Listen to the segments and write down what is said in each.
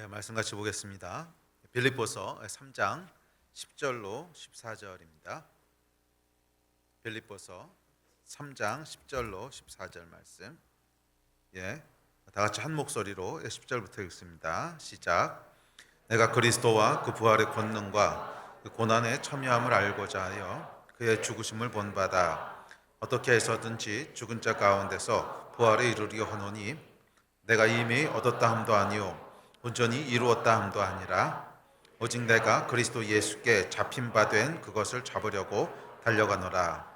말씀 같이 보겠습니다. 빌립보서 3장 10절로 14절입니다. 빌립보서 3장 10절로 14절 말씀. 다 같이 한 목소리로 10절부터 읽습니다. 시작. 내가 그리스도와 그 부활의 권능과 그 고난의 첨예함을 알고자 하여 그의 죽으심을 본받아 어떻게 해서든지 죽은 자 가운데서 부활에 이르려 하노니 내가 이미 얻었다 함도 아니요 온전히 이루었다 함도 아니라 오직 내가 그리스도 예수께 잡힌 바 된 그것을 잡으려고 달려가노라.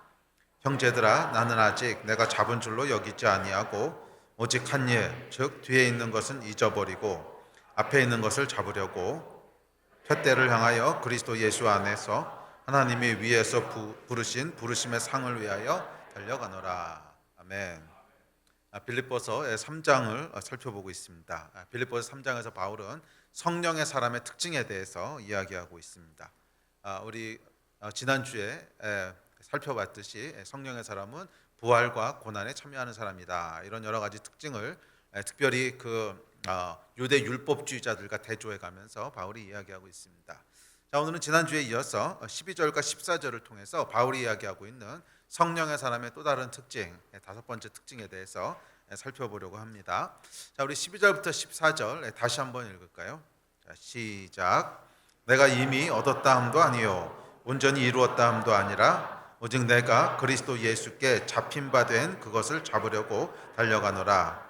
형제들아, 나는 아직 내가 잡은 줄로 여기지 아니하고 오직 한 일, 즉 뒤에 있는 것은 잊어버리고 앞에 있는 것을 잡으려고 푯대를 향하여 그리스도 예수 안에서 하나님이 위에서 부르신 부르심의 상을 위하여 달려가노라. 아멘. 빌립보서 3장을 살펴보고 있습니다. 빌립보서 3장에서 바울은 성령의 사람의 특징에 대해서 이야기하고 있습니다. 우리 지난주에 살펴봤듯이 성령의 사람은 부활과 고난에 참여하는 사람이다. 이런 여러 가지 특징을 특별히 유대 율법주의자들과 대조해 가면서 바울이 이야기하고 있습니다. 자, 오늘은 지난주에 이어서 12절과 14절을 통해서 바울이 이야기하고 있는 성령의 사람의 또 다른 특징, 다섯 번째 특징에 대해서 살펴보려고 합니다. 자, 우리 12절부터 14절 다시 한번 읽을까요? 자, 시작. 내가 이미 얻었다 함도 아니요 온전히 이루었다 함도 아니라 오직 내가 그리스도 예수께 잡힌 바 된 그것을 잡으려고 달려가노라.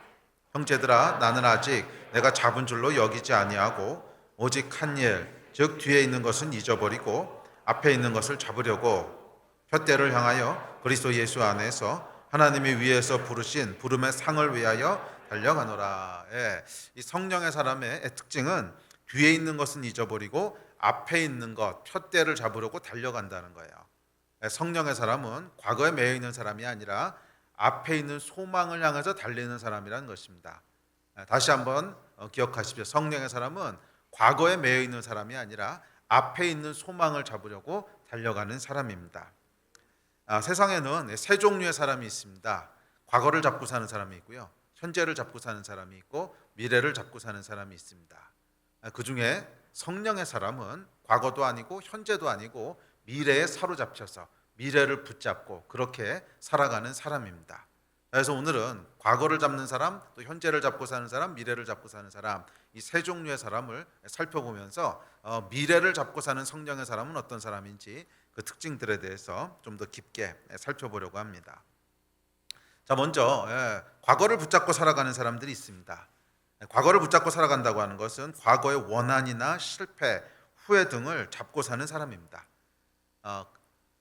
형제들아, 나는 아직 내가 잡은 줄로 여기지 아니하고 오직 한 일, 즉 뒤에 있는 것은 잊어버리고 앞에 있는 것을 잡으려고 푯대를 향하여 그리스도 예수 안에서 하나님이 위에서 부르신 부름의 상을 위하여 달려가노라. 이 성령의 사람의 특징은 뒤에 있는 것은 잊어버리고 앞에 있는 것, 푯대를 잡으려고 달려간다는 거예요. 성령의 사람은 과거에 매여 있는 사람이 아니라 앞에 있는 소망을 향해서 달리는 사람이라는 것입니다. 다시 한번 기억하십시오. 성령의 사람은 과거에 매여 있는 사람이 아니라 앞에 있는 소망을 잡으려고 달려가는 사람입니다. 세상에는 세 종류의 사람이 있습니다. 과거를 잡고 사는 사람이 있고요, 현재를 잡고 사는 사람이 있고 미래를 잡고 사는 사람이 있습니다. 그 중에 성령의 사람은 과거도 아니고 현재도 아니고 미래에 사로잡혀서 미래를 붙잡고 그렇게 살아가는 사람입니다. 그래서 오늘은 과거를 잡는 사람, 또 현재를 잡고 사는 사람, 미래를 잡고 사는 사람, 이 세 종류의 사람을 살펴보면서 미래를 잡고 사는 성령의 사람은 어떤 사람인지 그 특징들에 대해서 좀 더 깊게 살펴보려고 합니다. 자, 먼저 과거를 붙잡고 살아가는 사람들이 있습니다. 과거를 붙잡고 살아간다고 하는 것은 과거의 원한이나 실패, 후회 등을 잡고 사는 사람입니다.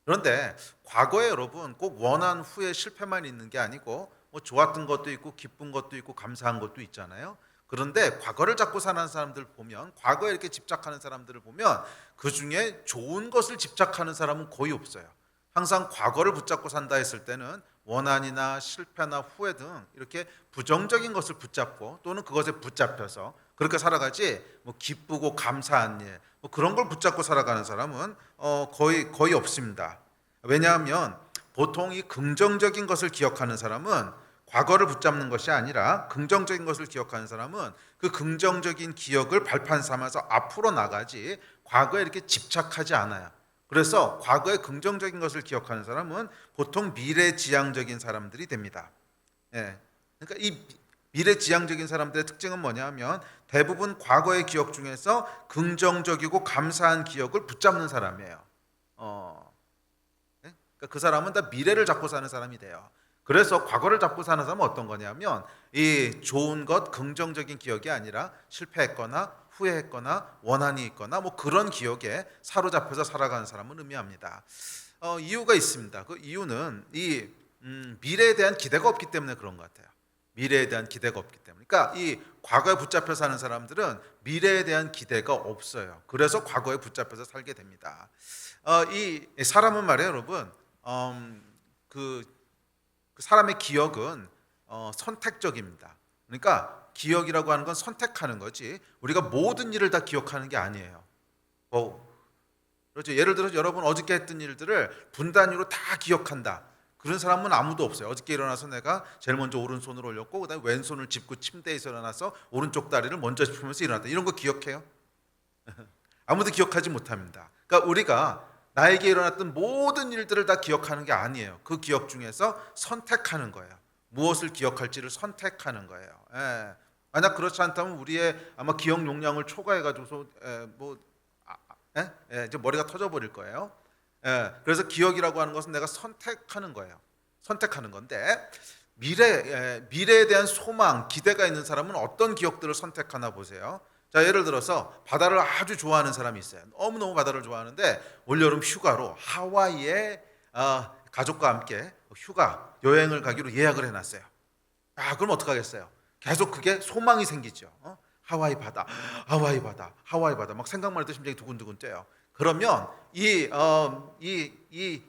그런데 과거에 여러분 꼭 원한, 후회, 실패만 있는 게 아니고 좋았던 것도 있고 기쁜 것도 있고 감사한 것도 있잖아요. 그런데 과거를 잡고 사는 사람들 보면, 과거에 이렇게 집착하는 사람들을 보면 그 중에 좋은 것을 집착하는 사람은 거의 없어요. 항상 과거를 붙잡고 산다 했을 때는 원한이나 실패나 후회 등 이렇게 부정적인 것을 붙잡고 또는 그것에 붙잡혀서 그렇게 살아가지, 기쁘고 감사한 일, 그런 걸 붙잡고 살아가는 사람은 거의 없습니다. 왜냐하면 보통 이 긍정적인 것을 기억하는 사람은 과거를 붙잡는 것이 아니라, 긍정적인 것을 기억하는 사람은 그 긍정적인 기억을 발판 삼아서 앞으로 나가지 과거에 이렇게 집착하지 않아요. 그래서 과거의 긍정적인 것을 기억하는 사람은 보통 미래지향적인 사람들이 됩니다. 그러니까 이 미래지향적인 사람들의 특징은 뭐냐면 대부분 과거의 기억 중에서 긍정적이고 감사한 기억을 붙잡는 사람이에요. 그러니까 그 사람은 다 미래를 잡고 사는 사람이 돼요. 그래서 과거를 잡고 사는 사람은 어떤 거냐면 이 좋은 것, 긍정적인 기억이 아니라 실패했거나 후회했거나 원한이 있거나 그런 기억에 사로잡혀서 살아가는 사람을 의미합니다. 이유가 있습니다. 그 이유는 이 미래에 대한 기대가 없기 때문에 그런 것 같아요. 미래에 대한 기대가 없기 때문에. 그러니까 이 과거에 붙잡혀 사는 사람들은 미래에 대한 기대가 없어요. 그래서 과거에 붙잡혀서 살게 됩니다. 이 사람은 말이에요, 여러분. 그 사람의 기억은 선택적입니다. 그러니까 기억이라고 하는 건 선택하는 거지 우리가 모든 일을 다 기억하는 게 아니에요. 그렇죠. 예를 들어서 여러분 어저께 했던 일들을 분 단위로 다 기억한다. 그런 사람은 아무도 없어요. 어저께 일어나서 내가 제일 먼저 오른손을 올렸고 그다음에 왼손을 짚고 침대에서 일어나서 오른쪽 다리를 먼저 짚으면서 일어났다. 이런 거 기억해요? 아무도 기억하지 못합니다. 그러니까 우리가 나에게 일어났던 모든 일들을 다 기억하는 게 아니에요. 그 기억 중에서 선택하는 거예요. 무엇을 기억할지를 선택하는 거예요. 예. 만약 그렇지 않다면 우리의 아마 기억 용량을 초과해가지고서 이제 머리가 터져버릴 거예요. 그래서 기억이라고 하는 것은 내가 선택하는 거예요. 선택하는 건데 미래에 대한 소망, 기대가 있는 사람은 어떤 기억들을 선택하나 보세요. 자, 예를 들어서 바다를 아주 좋아하는 사람이 있어요. 너무너무 바다를 좋아하는데 올여름 휴가로 하와이에 가족과 함께 휴가 여행을 가기로 예약을 해놨어요. 그럼 어떡하겠어요? 계속 그게 소망이 생기죠. 하와이 바다, 하와이 바다, 하와이 바다. 막 생각만 해도 심장이 두근두근 뛰어요. 그러면 이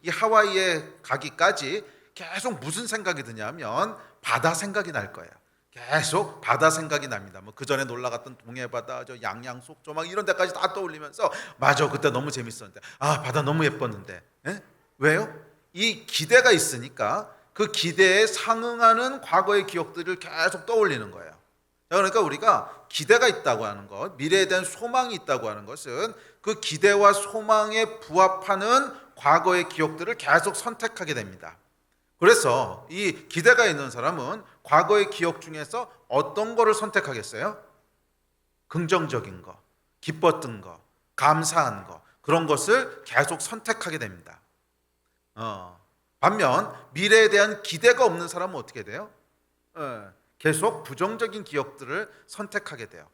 하와이에 가기까지 계속 무슨 생각이 드냐면 바다 생각이 날 거예요. 계속 바다 생각이 납니다. 뭐 그 전에 놀러 갔던 동해 바다, 저 양양 속초 막 이런 데까지 다 떠올리면서 맞아 그때 너무 재밌었는데 바다 너무 예뻤는데. 왜요? 이 기대가 있으니까 그 기대에 상응하는 과거의 기억들을 계속 떠올리는 거예요. 그러니까 우리가 기대가 있다고 하는 것, 미래에 대한 소망이 있다고 하는 것은 그 기대와 소망에 부합하는 과거의 기억들을 계속 선택하게 됩니다. 그래서 이 기대가 있는 사람은 과거의 기억 중에서 어떤 거를 선택하겠어요? 긍정적인 거, 기뻤던 거, 감사한 거, 그런 것을 계속 선택하게 됩니다. 반면 미래에 대한 기대가 없는 사람은 어떻게 돼요? 계속 부정적인 기억들을 선택하게 돼요.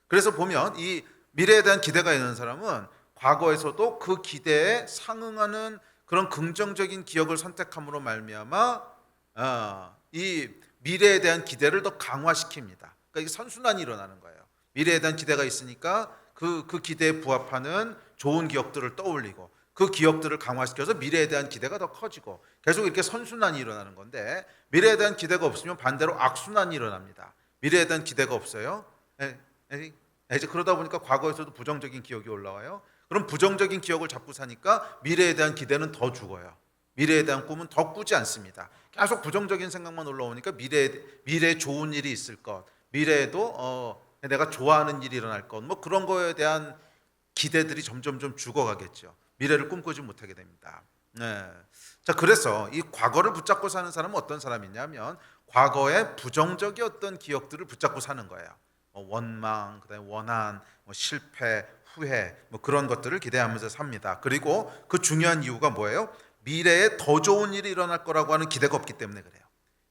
그래서 보면 이 미래에 대한 기대가 있는 사람은 과거에서도 그 기대에 상응하는 그런 긍정적인 기억을 선택함으로 말미암아 이 미래에 대한 기대를 더 강화시킵니다. 그러니까 이게 선순환이 일어나는 거예요. 미래에 대한 기대가 있으니까 그 기대에 부합하는 좋은 기억들을 떠올리고 그 기억들을 강화시켜서 미래에 대한 기대가 더 커지고 계속 이렇게 선순환이 일어나는 건데 미래에 대한 기대가 없으면 반대로 악순환이 일어납니다. 미래에 대한 기대가 없어요. 이제 그러다 보니까 과거에서도 부정적인 기억이 올라와요. 그럼 부정적인 기억을 잡고 사니까 미래에 대한 기대는 더 죽어요. 미래에 대한 꿈은 더 꾸지 않습니다. 계속 부정적인 생각만 올라오니까 미래에 좋은 일이 있을 것, 미래에도 내가 좋아하는 일이 일어날 것, 뭐 그런 거에 대한 기대들이 점점 좀 죽어가겠죠. 미래를 꿈꾸지 못하게 됩니다. 자, 그래서 이 과거를 붙잡고 사는 사람은 어떤 사람이냐면 과거의 부정적이었던 기억들을 붙잡고 사는 거예요. 원망, 그다음에 원한, 실패, 후회, 그런 것들을 기대하면서 삽니다. 그리고 그 중요한 이유가 뭐예요? 미래에 더 좋은 일이 일어날 거라고 하는 기대가 없기 때문에 그래요.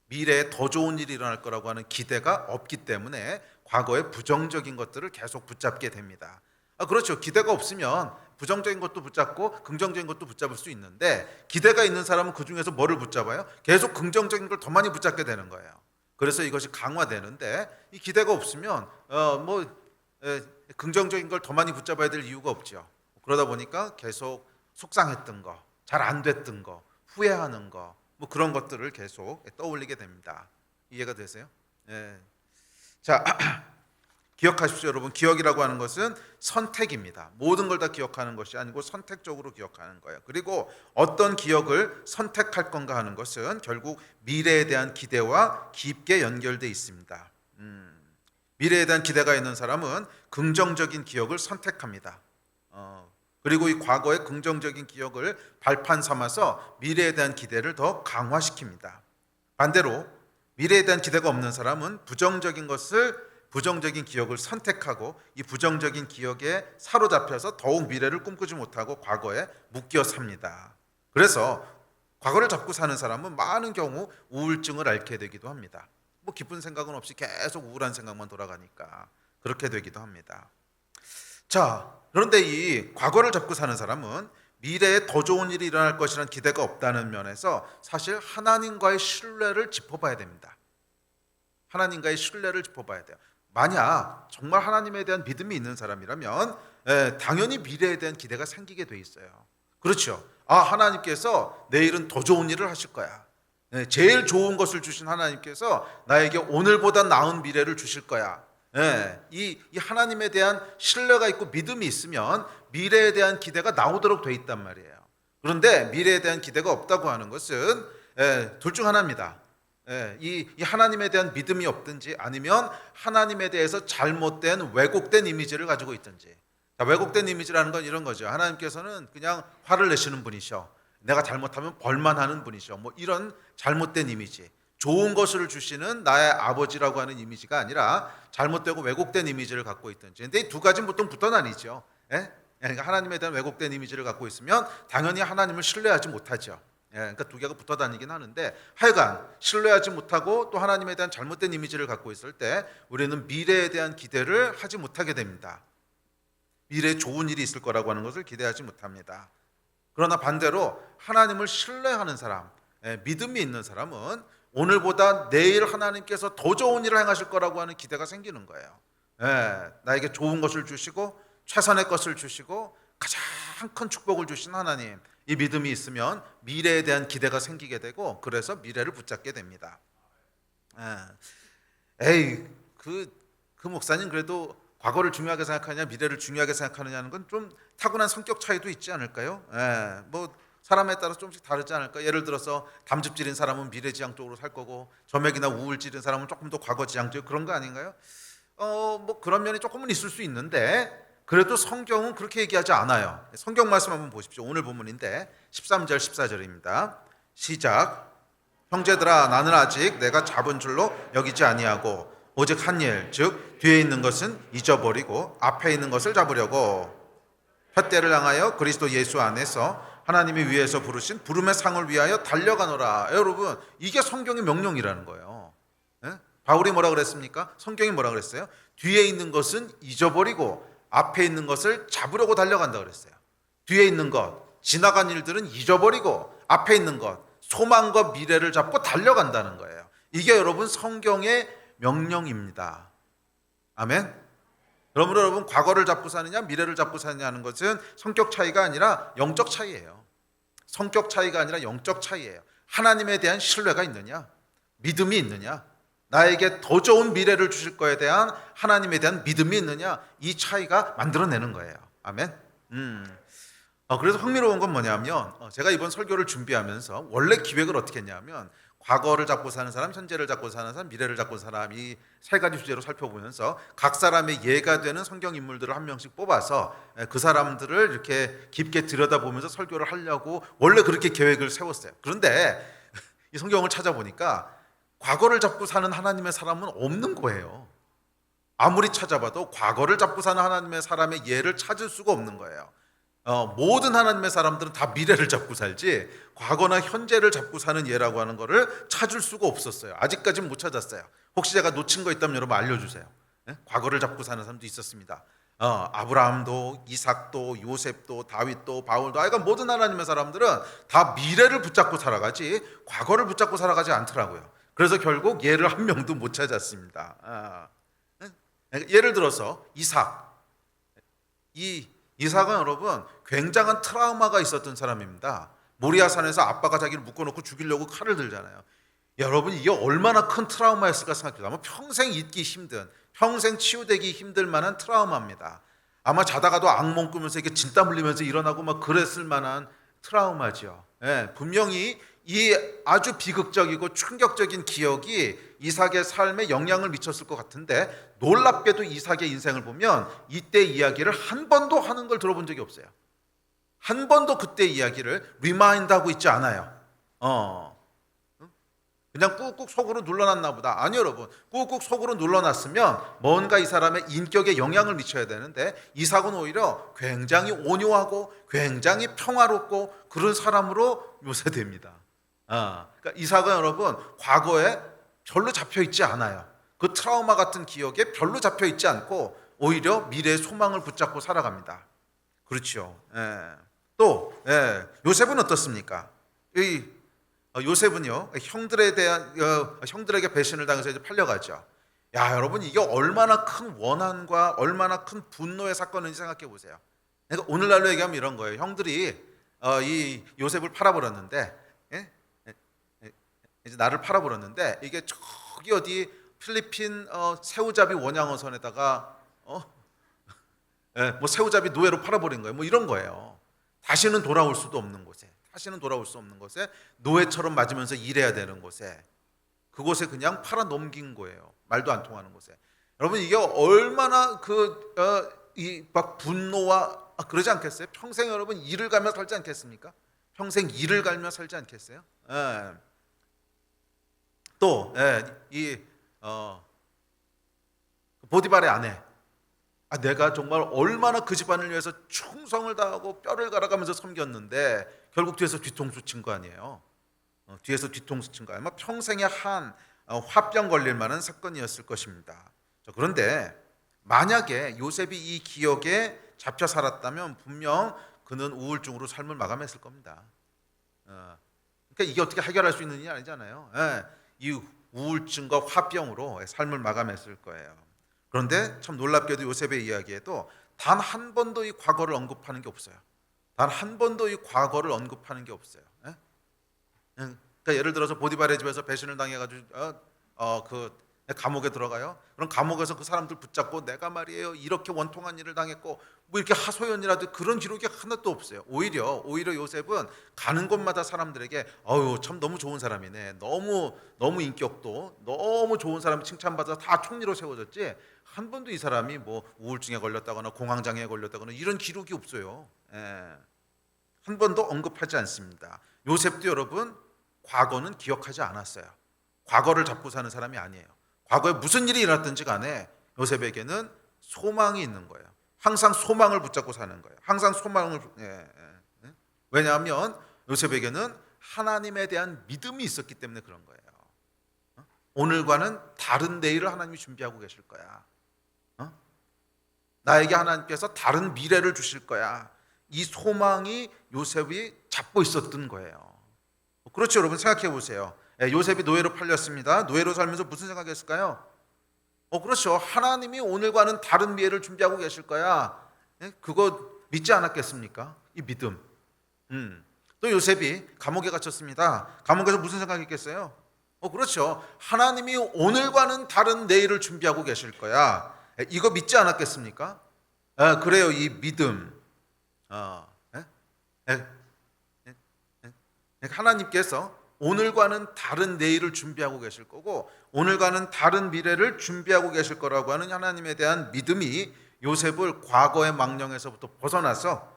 미래에 더 좋은 일이 일어날 거라고 하는 기대가 없기 때문에 과거의 부정적인 것들을 계속 붙잡게 됩니다. 그렇죠. 기대가 없으면 부정적인 것도 붙잡고 긍정적인 것도 붙잡을 수 있는데 기대가 있는 사람은 그 중에서 뭐를 붙잡아요? 계속 긍정적인 걸 더 많이 붙잡게 되는 거예요. 그래서 이것이 강화되는데 이 기대가 없으면 긍정적인 걸 더 많이 붙잡아야 될 이유가 없죠. 그러다 보니까 계속 속상했던 거, 잘 안 됐던 거, 후회하는 거, 그런 것들을 계속 떠올리게 됩니다. 이해가 되세요? 자, 기억하십시오, 여러분. 기억이라고 하는 것은 선택입니다. 모든 걸 다 기억하는 것이 아니고 선택적으로 기억하는 거예요. 그리고 어떤 기억을 선택할 건가 하는 것은 결국 미래에 대한 기대와 깊게 연결되어 있습니다. 미래에 대한 기대가 있는 사람은 긍정적인 기억을 선택합니다. 그리고 이 과거의 긍정적인 기억을 발판 삼아서 미래에 대한 기대를 더 강화시킵니다. 반대로 미래에 대한 기대가 없는 사람은 부정적인 기억을 선택하고 이 부정적인 기억에 사로잡혀서 더욱 미래를 꿈꾸지 못하고 과거에 묶여 삽니다. 그래서 과거를 잡고 사는 사람은 많은 경우 우울증을 앓게 되기도 합니다. 기쁜 생각은 없이 계속 우울한 생각만 돌아가니까 그렇게 되기도 합니다. 자, 그런데 이 과거를 잡고 사는 사람은 미래에 더 좋은 일이 일어날 것이라는 기대가 없다는 면에서 사실 하나님과의 신뢰를 짚어봐야 됩니다. 하나님과의 신뢰를 짚어봐야 돼요. 만약 정말 하나님에 대한 믿음이 있는 사람이라면 당연히 미래에 대한 기대가 생기게 돼 있어요. 그렇죠. 하나님께서 내일은 더 좋은 일을 하실 거야. 제일 좋은 것을 주신 하나님께서 나에게 오늘보다 나은 미래를 주실 거야. 이 하나님에 대한 신뢰가 있고 믿음이 있으면 미래에 대한 기대가 나오도록 돼 있단 말이에요. 그런데 미래에 대한 기대가 없다고 하는 것은 둘 중 하나입니다. 이 하나님에 대한 믿음이 없든지 아니면 하나님에 대해서 잘못된 왜곡된 이미지를 가지고 있든지. 자, 왜곡된 이미지라는 건 이런 거죠. 하나님께서는 그냥 화를 내시는 분이셔. 내가 잘못하면 벌만 하는 분이셔. 뭐 이런 잘못된 이미지. 좋은 것을 주시는 나의 아버지라고 하는 이미지가 아니라 잘못되고 왜곡된 이미지를 갖고 있든지. 근데 이 두 가지는 보통 붙어 다니죠. 그러니까 하나님에 대한 왜곡된 이미지를 갖고 있으면 당연히 하나님을 신뢰하지 못하죠. 그러니까 두 개가 붙어 다니긴 하는데, 하여간 신뢰하지 못하고 또 하나님에 대한 잘못된 이미지를 갖고 있을 때 우리는 미래에 대한 기대를 하지 못하게 됩니다. 미래에 좋은 일이 있을 거라고 하는 것을 기대하지 못합니다. 그러나 반대로 하나님을 신뢰하는 사람, 믿음이 있는 사람은 오늘보다 내일 하나님께서 더 좋은 일을 행하실 거라고 하는 기대가 생기는 거예요. 나에게 좋은 것을 주시고 최선의 것을 주시고 가장 큰 축복을 주신 하나님, 이 믿음이 있으면 미래에 대한 기대가 생기게 되고, 그래서 미래를 붙잡게 됩니다. 그 목사님 그래도 과거를 중요하게 생각하느냐 미래를 중요하게 생각하느냐는 건 좀 타고난 성격 차이도 있지 않을까요? 뭐 사람에 따라서 조금씩 다르지 않을까? 예를 들어서 담즙질인 사람은 미래지향적으로 살 거고, 점액이나 우울질인 사람은 조금 더 과거지향적, 그런 거 아닌가요? 뭐 그런 면이 조금은 있을 수 있는데, 그래도 성경은 그렇게 얘기하지 않아요. 성경 말씀 한번 보십시오. 오늘 본문인데 13절 14절입니다. 시작. 형제들아, 나는 아직 내가 잡은 줄로 여기지 아니하고 오직 한 일, 즉 뒤에 있는 것은 잊어버리고 앞에 있는 것을 잡으려고 푯대를 향하여 그리스도 예수 안에서 하나님이 위에서 부르신 부름의 상을 위하여 달려가노라. 여러분, 이게 성경의 명령이라는 거예요. 바울이 뭐라 그랬습니까? 성경이 뭐라 그랬어요? 뒤에 있는 것은 잊어버리고 앞에 있는 것을 잡으려고 달려간다 그랬어요. 뒤에 있는 것, 지나간 일들은 잊어버리고 앞에 있는 것, 소망과 미래를 잡고 달려간다는 거예요. 이게 여러분 성경의 명령입니다. 아멘. 그러므로 여러분, 과거를 잡고 사느냐 미래를 잡고 사느냐 하는 것은 성격 차이가 아니라 영적 차이예요. 성격 차이가 아니라 영적 차이예요. 하나님에 대한 신뢰가 있느냐, 믿음이 있느냐, 나에게 더 좋은 미래를 주실 거에 대한 하나님에 대한 믿음이 있느냐, 이 차이가 만들어내는 거예요. 아멘. 그래서 흥미로운 건 뭐냐면, 제가 이번 설교를 준비하면서 원래 기획을 어떻게 했냐면, 과거를 잡고 사는 사람, 현재를 잡고 사는 사람, 미래를 잡고 사는 사람, 이 세 가지 주제로 살펴보면서 각 사람의 예가 되는 성경 인물들을 한 명씩 뽑아서 그 사람들을 이렇게 깊게 들여다보면서 설교를 하려고 원래 그렇게 계획을 세웠어요. 그런데 이 성경을 찾아보니까 과거를 잡고 사는 하나님의 사람은 없는 거예요. 아무리 찾아봐도 과거를 잡고 사는 하나님의 사람의 예를 찾을 수가 없는 거예요. 모든 하나님의 사람들은 다 미래를 잡고 살지 과거나 현재를 잡고 사는 예라고 하는 거를 찾을 수가 없었어요. 아직까지는 못 찾았어요. 혹시 제가 놓친 거 있다면 여러분 알려주세요. 과거를 잡고 사는 사람도 있었습니다. 아브라함도, 이삭도, 요셉도, 다윗도, 바울도, 하여간 모든 하나님의 사람들은 다 미래를 붙잡고 살아가지 과거를 붙잡고 살아가지 않더라고요. 그래서 결국 예를 한 명도 못 찾았습니다. 예를 들어서 이삭은 여러분 굉장한 트라우마가 있었던 사람입니다. 모리아산에서 아빠가 자기를 묶어놓고 죽이려고 칼을 들잖아요. 여러분, 이게 얼마나 큰 트라우마였을까 생각해요. 아마 평생 잊기 힘든, 평생 치유되기 힘들 만한 트라우마입니다. 아마 자다가도 악몽 꾸면서 이렇게 진땀 흘리면서 일어나고 막 그랬을 만한 트라우마죠. 분명히 이 아주 비극적이고 충격적인 기억이 이삭의 삶에 영향을 미쳤을 것 같은데, 놀랍게도 이삭의 인생을 보면 이때 이야기를 한 번도 하는 걸 들어본 적이 없어요. 한 번도 그때 이야기를 리마인드하고 있지 않아요. 그냥 꾹꾹 속으로 눌러놨나 보다. 아니요, 여러분, 꾹꾹 속으로 눌러놨으면 뭔가 이 사람의 인격에 영향을 미쳐야 되는데, 이삭은 오히려 굉장히 온유하고 굉장히 평화롭고 그런 사람으로 묘사됩니다. 그러니까 이삭은 여러분 과거에 별로 잡혀있지 않아요. 그 트라우마 같은 기억에 별로 잡혀있지 않고 오히려 미래의 소망을 붙잡고 살아갑니다. 그렇죠. 또 요셉은 어떻습니까? 요셉은요, 형들에게 배신을 당해서 이제 팔려가죠. 야, 여러분, 이게 얼마나 큰 원한과 얼마나 큰 분노의 사건인지 생각해 보세요. 그러니까 오늘날로 얘기하면 이런 거예요. 형들이 이 요셉을 팔아버렸는데, 이제 나를 팔아버렸는데, 이게 저기 어디 필리핀 새우잡이 원양어선에다가 뭐 새우잡이 노예로 팔아버린 거예요. 뭐 이런 거예요. 다시는 돌아올 수도 없는 곳에, 다시는 돌아올 수 없는 곳에, 노예처럼 맞으면서 일해야 되는 곳에, 그곳에 그냥 팔아 넘긴 거예요. 말도 안 통하는 곳에. 여러분, 이게 얼마나 이 막 분노와 그러지 않겠어요? 평생 여러분 일을 갈며 살지 않겠습니까? 평생 일을 갈며 살지 않겠어요? 예. 또 보디발의 아내, 내가 정말 얼마나 그 집안을 위해서 충성을 다하고 뼈를 갈아가면서 섬겼는데 결국 뒤에서 뒤통수 친 거 아니에요? 뒤에서 뒤통수 친 거 아니에요? 평생에 한 화병 걸릴 만한 사건이었을 것입니다. 그런데 만약에 요셉이 이 기억에 잡혀 살았다면 분명 그는 우울증으로 삶을 마감했을 겁니다. 그러니까 이게 어떻게 해결할 수 있는 일이 아니잖아요. 이 우울증과 화병으로 삶을 마감했을 거예요. 그런데 참 놀랍게도 요셉의 이야기에도 단 한 번도 이 과거를 언급하는 게 없어요. 단 한 번도 이 과거를 언급하는 게 없어요. 그러니까 예를 들어서 보디발의 집에서 배신을 당해가지고 그 감옥에 들어가요. 그럼 감옥에서 그 사람들 붙잡고 내가 말이에요 이렇게 원통한 일을 당했고 뭐 이렇게 하소연이라도 그런 기록이 하나도 없어요. 오히려 요셉은 가는 곳마다 사람들에게 참 너무 좋은 사람이네, 너무 인격도 너무 좋은 사람이 칭찬받아서 다 총리로 세워졌지 한 번도 이 사람이 뭐 우울증에 걸렸다거나 공황장애에 걸렸다거나 이런 기록이 없어요. 한 번도 언급하지 않습니다. 요셉도 여러분 과거는 기억하지 않았어요. 과거를 잡고 사는 사람이 아니에요. 과거에 무슨 일이 일어났든지 간에 요셉에게는 소망이 있는 거예요. 항상 소망을 붙잡고 사는 거예요. 항상 소망을 왜냐하면 요셉에게는 하나님에 대한 믿음이 있었기 때문에 그런 거예요. 오늘과는 다른 내일을 하나님이 준비하고 계실 거야. 나에게 하나님께서 다른 미래를 주실 거야. 이 소망이 요셉이 잡고 있었던 거예요. 그렇죠, 여러분 생각해 보세요. 요셉이 노예로 팔렸습니다. 노예로 살면서 무슨 생각했을까요? 그렇죠. 하나님이 오늘과는 다른 미래를 준비하고 계실 거야. 그거 믿지 않았겠습니까? 이 믿음. 또 요셉이 감옥에 갇혔습니다. 감옥에서 무슨 생각했겠어요? 그렇죠. 하나님이 오늘과는 다른 내일을 준비하고 계실 거야. 이거 믿지 않았겠습니까? 그래요. 이 믿음. 하나님께서 오늘과는 다른 내일을 준비하고 계실 거고 오늘과는 다른 미래를 준비하고 계실 거라고 하는 하나님에 대한 믿음이 요셉을 과거의 망령에서부터 벗어나서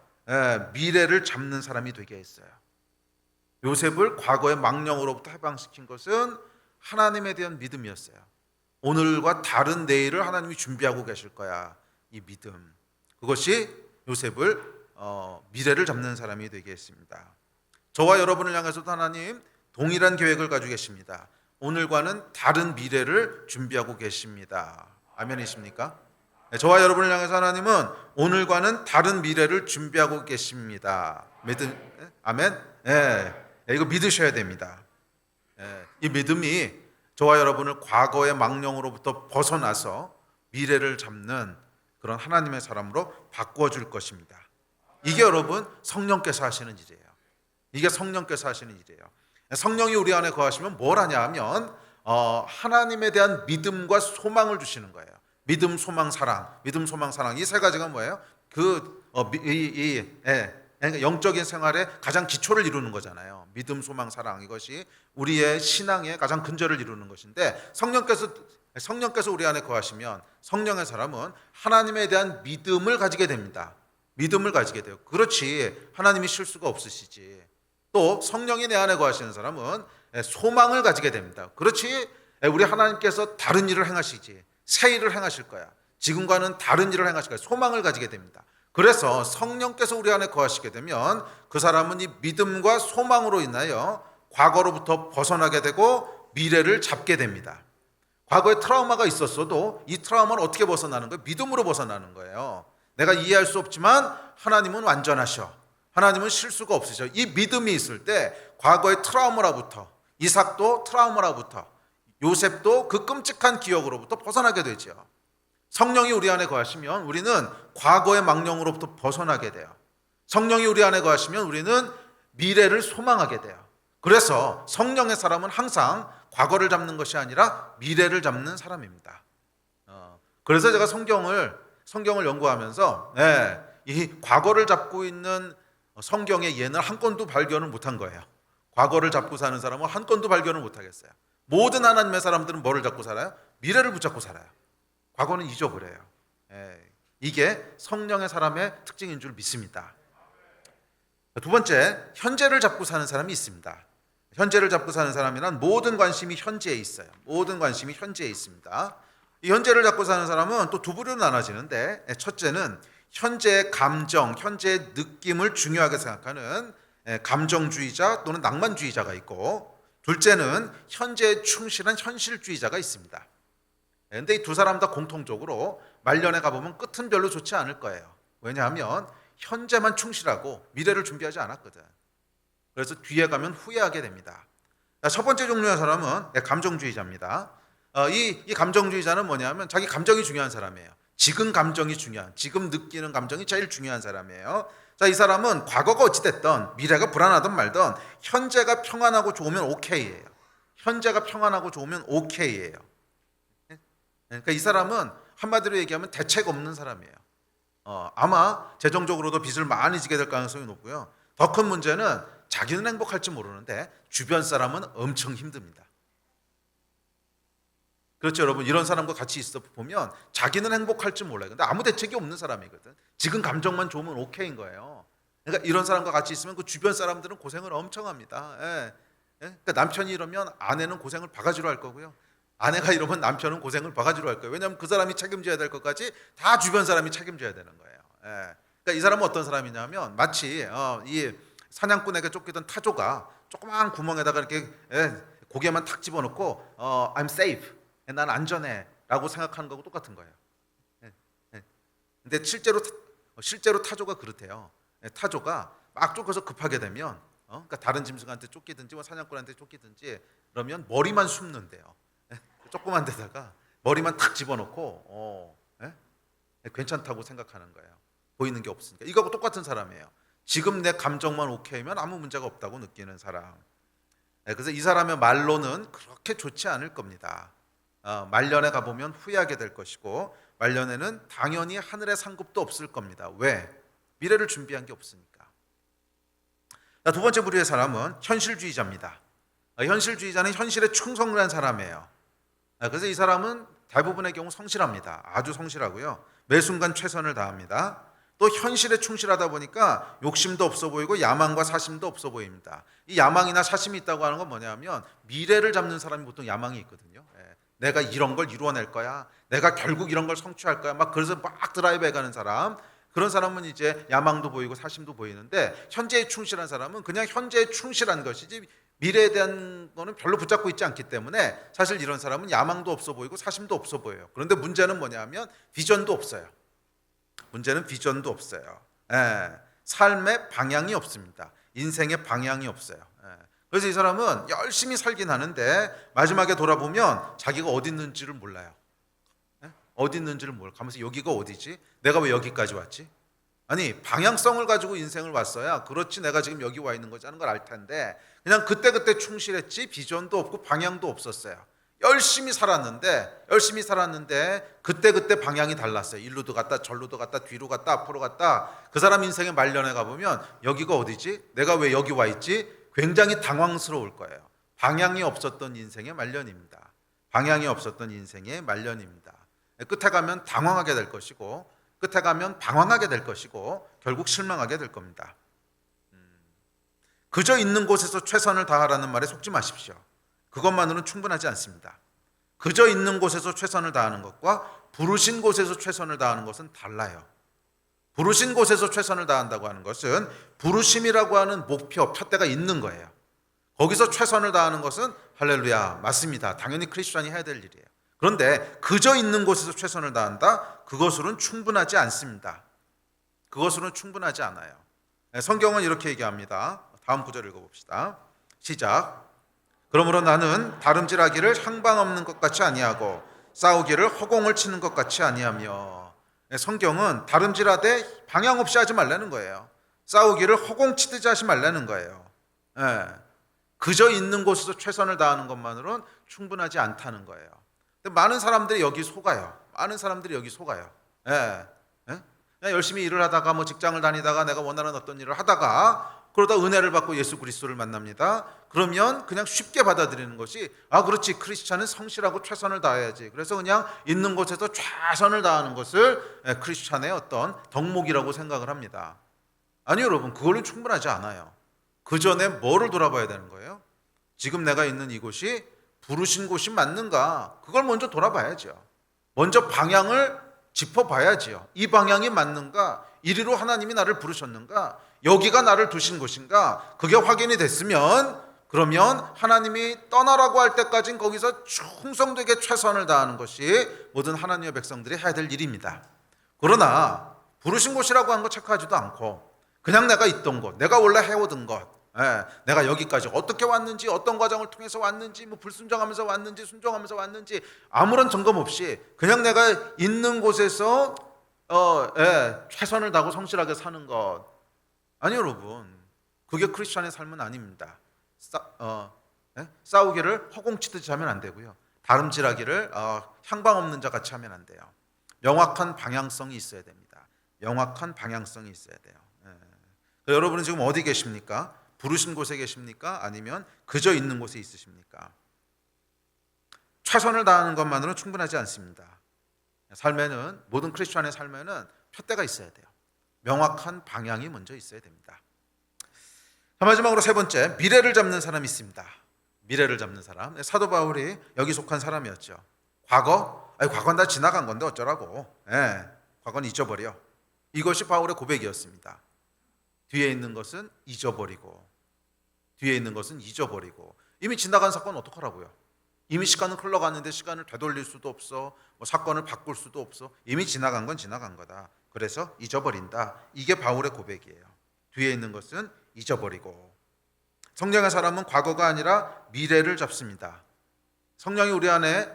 미래를 잡는 사람이 되게 했어요. 요셉을 과거의 망령으로부터 해방시킨 것은 하나님에 대한 믿음이었어요. 오늘과 다른 내일을 하나님이 준비하고 계실 거야. 이 믿음. 그것이 요셉을 미래를 잡는 사람이 되게 했습니다. 저와 여러분을 향해서도 하나님 동일한 계획을 가지고 계십니다. 오늘과는 다른 미래를 준비하고 계십니다. 아멘이십니까? 저와 여러분을 향해서 하나님은 오늘과는 다른 미래를 준비하고 계십니다. 아멘? 이거 믿으셔야 됩니다. 이 믿음이 저와 여러분을 과거의 망령으로부터 벗어나서 미래를 잡는 그런 하나님의 사람으로 바꿔줄 것입니다. 이게 여러분 성령께서 하시는 일이에요. 이게 성령께서 하시는 일이에요. 성령이 우리 안에 거하시면 뭘 하냐 하면 하나님에 대한 믿음과 소망을 주시는 거예요. 믿음, 소망, 사랑. 믿음, 소망, 사랑. 이 세 가지가 뭐예요? 그러니까 영적인 생활의 가장 기초를 이루는 거잖아요. 믿음, 소망, 사랑. 이것이 우리의 신앙의 가장 근저를 이루는 것인데 성령께서 우리 안에 거하시면 성령의 사람은 하나님에 대한 믿음을 가지게 됩니다. 믿음을 가지게 돼요. 그렇지, 하나님이 실수가 없으시지. 또 성령이 내 안에 거하시는 사람은 소망을 가지게 됩니다. 그렇지, 우리 하나님께서 다른 일을 행하시지, 새 일을 행하실 거야. 지금과는 다른 일을 행하실 거야. 소망을 가지게 됩니다. 그래서 성령께서 우리 안에 거하시게 되면 그 사람은 이 믿음과 소망으로 인하여 과거로부터 벗어나게 되고 미래를 잡게 됩니다. 과거에 트라우마가 있었어도 이 트라우마는 어떻게 벗어나는 거예요? 믿음으로 벗어나는 거예요. 내가 이해할 수 없지만 하나님은 완전하셔. 하나님은 실수가 없으셔. 이 믿음이 있을 때 과거의 트라우마로부터, 이삭도 트라우마로부터, 요셉도 그 끔찍한 기억으로부터 벗어나게 되죠. 성령이 우리 안에 거하시면 우리는 과거의 망령으로부터 벗어나게 돼요. 성령이 우리 안에 거하시면 우리는 미래를 소망하게 돼요. 그래서 성령의 사람은 항상 과거를 잡는 것이 아니라 미래를 잡는 사람입니다. 그래서 제가 성경을 연구하면서 이 과거를 잡고 있는 성경의 예는 한 건도 발견을 못한 거예요. 과거를 잡고 사는 사람은 한 건도 발견을 못하겠어요. 모든 하나님의 사람들은 뭐를 잡고 살아요? 미래를 붙잡고 살아요. 과거는 잊어버려요. 이게 성령의 사람의 특징인 줄 믿습니다. 두 번째, 현재를 잡고 사는 사람이 있습니다. 현재를 잡고 사는 사람이란 모든 관심이 현재에 있어요. 모든 관심이 현재에 있습니다. 이 현재를 잡고 사는 사람은 또 두 부류로 나눠지는데, 첫째는 현재의 감정, 현재의 느낌을 중요하게 생각하는 감정주의자 또는 낭만주의자가 있고, 둘째는 현재에 충실한 현실주의자가 있습니다. 그런데 이 두 사람 다 공통적으로 말년에 가보면 끝은 별로 좋지 않을 거예요. 왜냐하면 현재만 충실하고 미래를 준비하지 않았거든. 그래서 뒤에 가면 후회하게 됩니다. 첫 번째 종류의 사람은 감정주의자입니다. 이 감정주의자는 뭐냐면 자기 감정이 중요한 사람이에요. 지금 감정이 중요한, 지금 느끼는 감정이 제일 중요한 사람이에요. 자, 이 사람은 과거가 어찌됐든 미래가 불안하든 말든 현재가 평안하고 좋으면 오케이예요. 현재가 평안하고 좋으면 오케이예요. 그러니까 이 사람은 한마디로 얘기하면 대책 없는 사람이에요. 아마 재정적으로도 빚을 많이 지게 될 가능성이 높고요. 더 큰 문제는 자기는 행복할지 모르는데 주변 사람은 엄청 힘듭니다. 그렇죠, 여러분. 이런 사람과 같이 있어 보면 자기는 행복할지 몰라요. 근데 아무 대책이 없는 사람이거든. 지금 감정만 좋으면 오케이인 거예요. 그러니까 이런 사람과 같이 있으면 그 주변 사람들은 고생을 엄청 합니다. 그러니까 남편이 이러면 아내는 고생을 바가지로 할 거고요. 아내가 이러면 남편은 고생을 바가지로 할 거예요. 왜냐하면 그 사람이 책임져야 될 것까지 다 주변 사람이 책임져야 되는 거예요. 그러니까 이 사람은 어떤 사람이냐면 마치 이 사냥꾼에게 쫓기던 타조가 조그마한 구멍에다가 이렇게 고개만 탁 집어넣고 I'm safe, 난 안전해 라고 생각하는 거하고 똑같은 거예요. 근데 실제로 타조가 그렇대요. 타조가 막 쫓겨서 급하게 되면 그러니까 다른 짐승한테 쫓기든지 뭐 사냥꾼한테 쫓기든지 그러면 머리만 숨는데요. 조그만 데다가 머리만 탁 집어넣고 괜찮다고 생각하는 거예요. 보이는 게 없으니까. 이거하고 똑같은 사람이에요. 지금 내 감정만 오케이면 아무 문제가 없다고 느끼는 사람. 그래서 이 사람의 말로는 그렇게 좋지 않을 겁니다. 말년에 가보면 후회하게 될 것이고 말년에는 당연히 하늘의 상급도 없을 겁니다. 왜? 미래를 준비한 게 없으니까. 두 번째 부류의 사람은 현실주의자입니다. 현실주의자는 현실에 충성을 한 사람이에요. 그래서 이 사람은 대부분의 경우 성실합니다. 아주 성실하고요. 매 순간 최선을 다합니다. 또 현실에 충실하다 보니까 욕심도 없어 보이고 야망과 사심도 없어 보입니다. 이 야망이나 사심이 있다고 하는 건 뭐냐면 미래를 잡는 사람이 보통 야망이 있거든요. 내가 이런 걸 이루어낼 거야. 내가 결국 이런 걸 성취할 거야. 막 그래서 막 드라이브해 가는 사람. 그런 사람은 이제 야망도 보이고 사심도 보이는데 현재에 충실한 사람은 그냥 현재에 충실한 것이지 미래에 대한 거는 별로 붙잡고 있지 않기 때문에 사실 이런 사람은 야망도 없어 보이고 사심도 없어 보여요. 그런데 문제는 뭐냐면 비전도 없어요. 문제는 비전도 없어요. 삶의 방향이 없습니다. 인생의 방향이 없어요. 그래서 이 사람은 열심히 살긴 하는데 마지막에 돌아보면 자기가 어디 있는지를 몰라요. 어디 있는지를 몰라. 가면서 여기가 어디지? 내가 왜 여기까지 왔지? 아니 방향성을 가지고 인생을 왔어야 그렇지 내가 지금 여기 와 있는 거지 하는 걸 알 텐데 그냥 그때그때 충실했지 비전도 없고 방향도 없었어요. 열심히 살았는데 그때그때 방향이 달랐어요. 일로도 갔다 절로도 갔다 뒤로 갔다 앞으로 갔다. 그 사람 인생의 말년에 가보면 여기가 어디지? 내가 왜 여기 와 있지? 굉장히 당황스러울 거예요. 방향이 없었던 인생의 말년입니다. 방향이 없었던 인생의 말년입니다. 끝에 가면 당황하게 될 것이고 끝에 가면 방황하게 될 것이고 결국 실망하게 될 겁니다. 그저 있는 곳에서 최선을 다하라는 말에 속지 마십시오. 그것만으로는 충분하지 않습니다. 그저 있는 곳에서 최선을 다하는 것과 부르신 곳에서 최선을 다하는 것은 달라요. 부르신 곳에서 최선을 다한다고 하는 것은 부르심이라고 하는 목표, 푯대가 있는 거예요. 거기서 최선을 다하는 것은 할렐루야, 맞습니다. 당연히 크리스천이 해야 될 일이에요. 그런데 그저 있는 곳에서 최선을 다한다? 그것으로는 충분하지 않습니다. 그것으로는 충분하지 않아요. 성경은 이렇게 얘기합니다. 다음 구절 읽어봅시다. 시작. 그러므로 나는 다름질하기를 향방 없는 것 같이 아니하고 싸우기를 허공을 치는 것 같이 아니하며. 성경은 다름질하되 방향 없이 하지 말라는 거예요. 싸우기를 허공 치듯이 하지 말라는 거예요. 그저 있는 곳에서 최선을 다하는 것만으로는 충분하지 않다는 거예요. 근데 많은 사람들이 여기 속아요. 그냥 열심히 일을 하다가 뭐 직장을 다니다가 내가 원하는 어떤 일을 하다가 그러다 은혜를 받고 예수 그리스도를 만납니다. 그러면 그냥 쉽게 받아들이는 것이 그렇지, 크리스찬은 성실하고 최선을 다해야지. 그래서 그냥 있는 곳에서 최선을 다하는 것을 크리스찬의 어떤 덕목이라고 생각을 합니다. 아니 여러분, 그걸로 충분하지 않아요. 그 전에 뭐를 돌아봐야 되는 거예요? 지금 내가 있는 이곳이 부르신 곳이 맞는가? 그걸 먼저 돌아봐야죠. 먼저 방향을 짚어봐야지요. 이 방향이 맞는가? 이리로 하나님이 나를 부르셨는가? 여기가 나를 두신 곳인가? 그게 확인이 됐으면 그러면 하나님이 떠나라고 할 때까지는 거기서 충성되게 최선을 다하는 것이 모든 하나님의 백성들이 해야 될 일입니다. 그러나 부르신 곳이라고 한 거 체크하지도 않고 그냥 내가 있던 곳, 내가 원래 해오던 것, 내가 여기까지 어떻게 왔는지, 어떤 과정을 통해서 왔는지, 뭐 불순종하면서 왔는지, 순종하면서 왔는지 아무런 점검 없이 그냥 내가 있는 곳에서 최선을 다하고 성실하게 사는 것. 아니 여러분, 그게 크리스천의 삶은 아닙니다. 싸우기를 허공치듯이 하면 안 되고요. 다름질하기를 향방 없는 자 같이 하면 안 돼요. 명확한 방향성이 있어야 됩니다. 명확한 방향성이 있어야 돼요. 여러분은 지금 어디 계십니까? 부르신 곳에 계십니까? 아니면 그저 있는 곳에 있으십니까? 최선을 다하는 것만으로는 충분하지 않습니다. 삶에는, 모든 크리스천의 삶에는 푯대가 있어야 돼요. 명확한 방향이 먼저 있어야 됩니다. 마지막으로 세 번째, 미래를 잡는 사람이 있습니다. 미래를 잡는 사람. 사도 바울이 여기 속한 사람이었죠. 과거는 다 지나간 건데 어쩌라고. 과거는 잊어버려. 이것이 바울의 고백이었습니다. 뒤에 있는 것은 잊어버리고, 뒤에 있는 것은 잊어버리고. 이미 지나간 사건은 어떡하라고요? 이미 시간은 흘러갔는데 시간을 되돌릴 수도 없어. 뭐 사건을 바꿀 수도 없어. 이미 지나간 건 지나간 거다. 그래서 잊어버린다. 이게 바울의 고백이에요. 뒤에 있는 것은 잊어버리고. 성령의 사람은 과거가 아니라 미래를 잡습니다. 성령이 우리 안에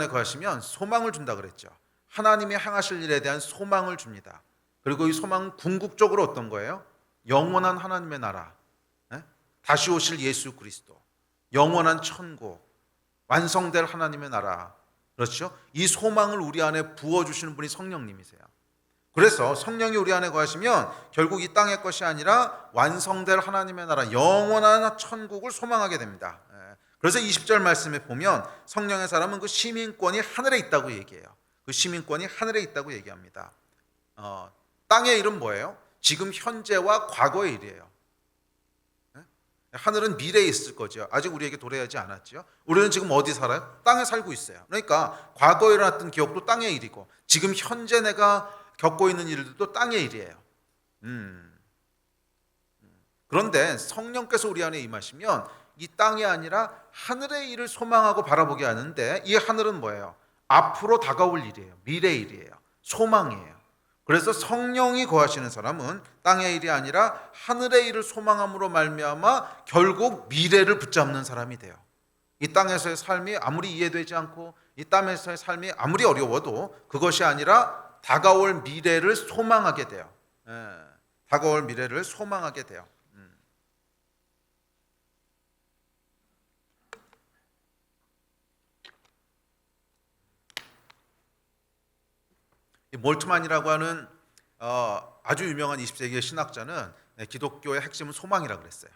거하시면 소망을 준다 그랬죠. 하나님이 행하실 일에 대한 소망을 줍니다. 그리고 이 소망은 궁극적으로 어떤 거예요? 영원한 하나님의 나라, 다시 오실 예수 그리스도, 영원한 천국, 완성될 하나님의 나라. 그렇죠? 이 소망을 우리 안에 부어주시는 분이 성령님이세요. 그래서 성령이 우리 안에 거하시면 결국 이 땅의 것이 아니라 완성될 하나님의 나라, 영원한 천국을 소망하게 됩니다. 그래서 20절 말씀에 보면 성령의 사람은 그 시민권이 하늘에 있다고 얘기해요. 그 시민권이 하늘에 있다고 얘기합니다. 땅의 일은 뭐예요? 지금 현재와 과거의 일이에요. 하늘은 미래에 있을 거죠. 아직 우리에게 도래하지 않았죠. 우리는 지금 어디 살아요? 땅에 살고 있어요. 그러니까 과거에 일어났던 기억도 땅의 일이고 지금 현재 내가 겪고 있는 일들도 땅의 일이에요. 그런데 성령께서 우리 안에 임하시면 이 땅이 아니라 하늘의 일을 소망하고 바라보게 하는데 이 하늘은 뭐예요? 앞으로 다가올 일이에요. 미래의 일이에요. 소망이에요. 그래서 성령이 거하시는 사람은 땅의 일이 아니라 하늘의 일을 소망함으로 말미암아 결국 미래를 붙잡는 사람이 돼요. 이 땅에서의 삶이 아무리 이해되지 않고 이 땅에서의 삶이 아무리 어려워도 그것이 아니라 다가올 미래를 소망하게 돼요. 다가올 미래를 소망하게 돼요. 이 몰트만이라고 하는 아주 유명한 20세기의 신학자는 기독교의 핵심은 소망이라고 그랬어요.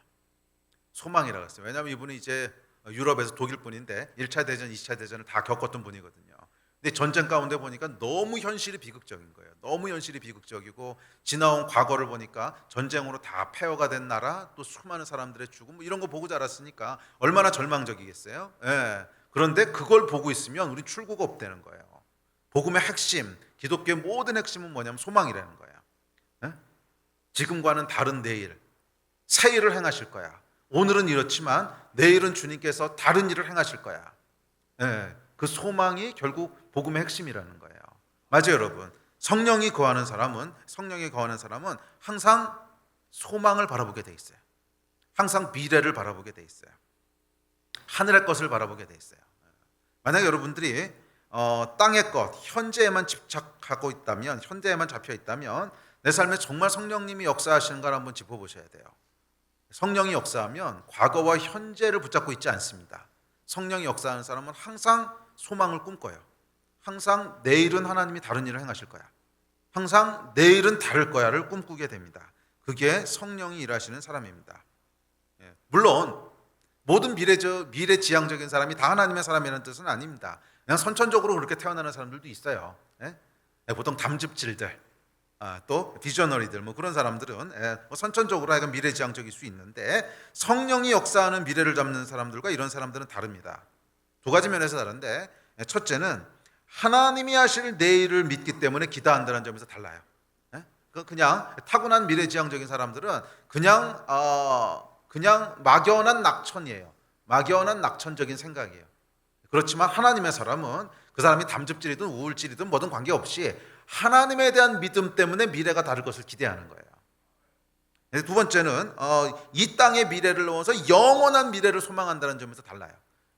소망이라고 했어요. 왜냐하면 이분은 이제 유럽에서 독일 분인데 1차 대전, 2차 대전을 다 겪었던 분이거든요. 근데 전쟁 가운데 보니까 너무 현실이 비극적인 거예요. 너무 현실이 비극적이고 지나온 과거를 보니까 전쟁으로 다 폐허가 된 나라, 또 수많은 사람들의 죽음, 뭐 이런 거 보고 자랐으니까 얼마나 절망적이겠어요. 그런데 그걸 보고 있으면 우리 출구가 없다는 거예요. 복음의 핵심, 기독교의 모든 핵심은 뭐냐면 소망이라는 거예요. 지금과는 다른 내일, 새 일을 행하실 거야. 오늘은 이렇지만 내일은 주님께서 다른 일을 행하실 거야. 그 소망이 결국 복음의 핵심이라는 거예요. 맞아요, 여러분. 성령이 거하는 사람은 항상 소망을 바라보게 돼 있어요. 항상 미래를 바라보게 돼 있어요. 하늘의 것을 바라보게 돼 있어요. 만약 여러분들이 땅의 것, 현재에만 집착하고 있다면, 현재에만 잡혀 있다면 내 삶에 정말 성령님이 역사하시는가를 한번 짚어보셔야 돼요. 성령이 역사하면 과거와 현재를 붙잡고 있지 않습니다. 성령이 역사하는 사람은 항상 소망을 꿈꿔요. 항상 내일은 하나님이 다른 일을 행하실 거야. 항상 내일은 다를 거야를 꿈꾸게 됩니다. 그게 성령이 일하시는 사람입니다. 물론 모든 미래지향적인 사람이 다 하나님의 사람이라는 뜻은 아닙니다. 그냥 선천적으로 그렇게 태어나는 사람들도 있어요. 보통 담즙질들, 또 비저너리들, 뭐 그런 사람들은 선천적으로 하여간 미래지향적일 수 있는데, 성령이 역사하는 미래를 잡는 사람들과 이런 사람들은 다릅니다. 두 가지 면에서 다른데, 첫째는 하나님이 하실 내일을 믿기 때문에 기도한다는 점에서 달라요. 그냥 타고난 미래지향적인 사람들은 그냥 막연한 낙천이에요. 막연한 낙천적인 생각이에요. 그렇지만 하나님의 사람은 그 사람이 담즙질이든 우울질이든 뭐든 관계없이 하나님에 대한 믿음 때문에 미래가 다를 것을 기대하는 거예요. 두 번째는 이 땅의 미래를 넘어서 영원한 미래를 소망한다는 점에서 달라요.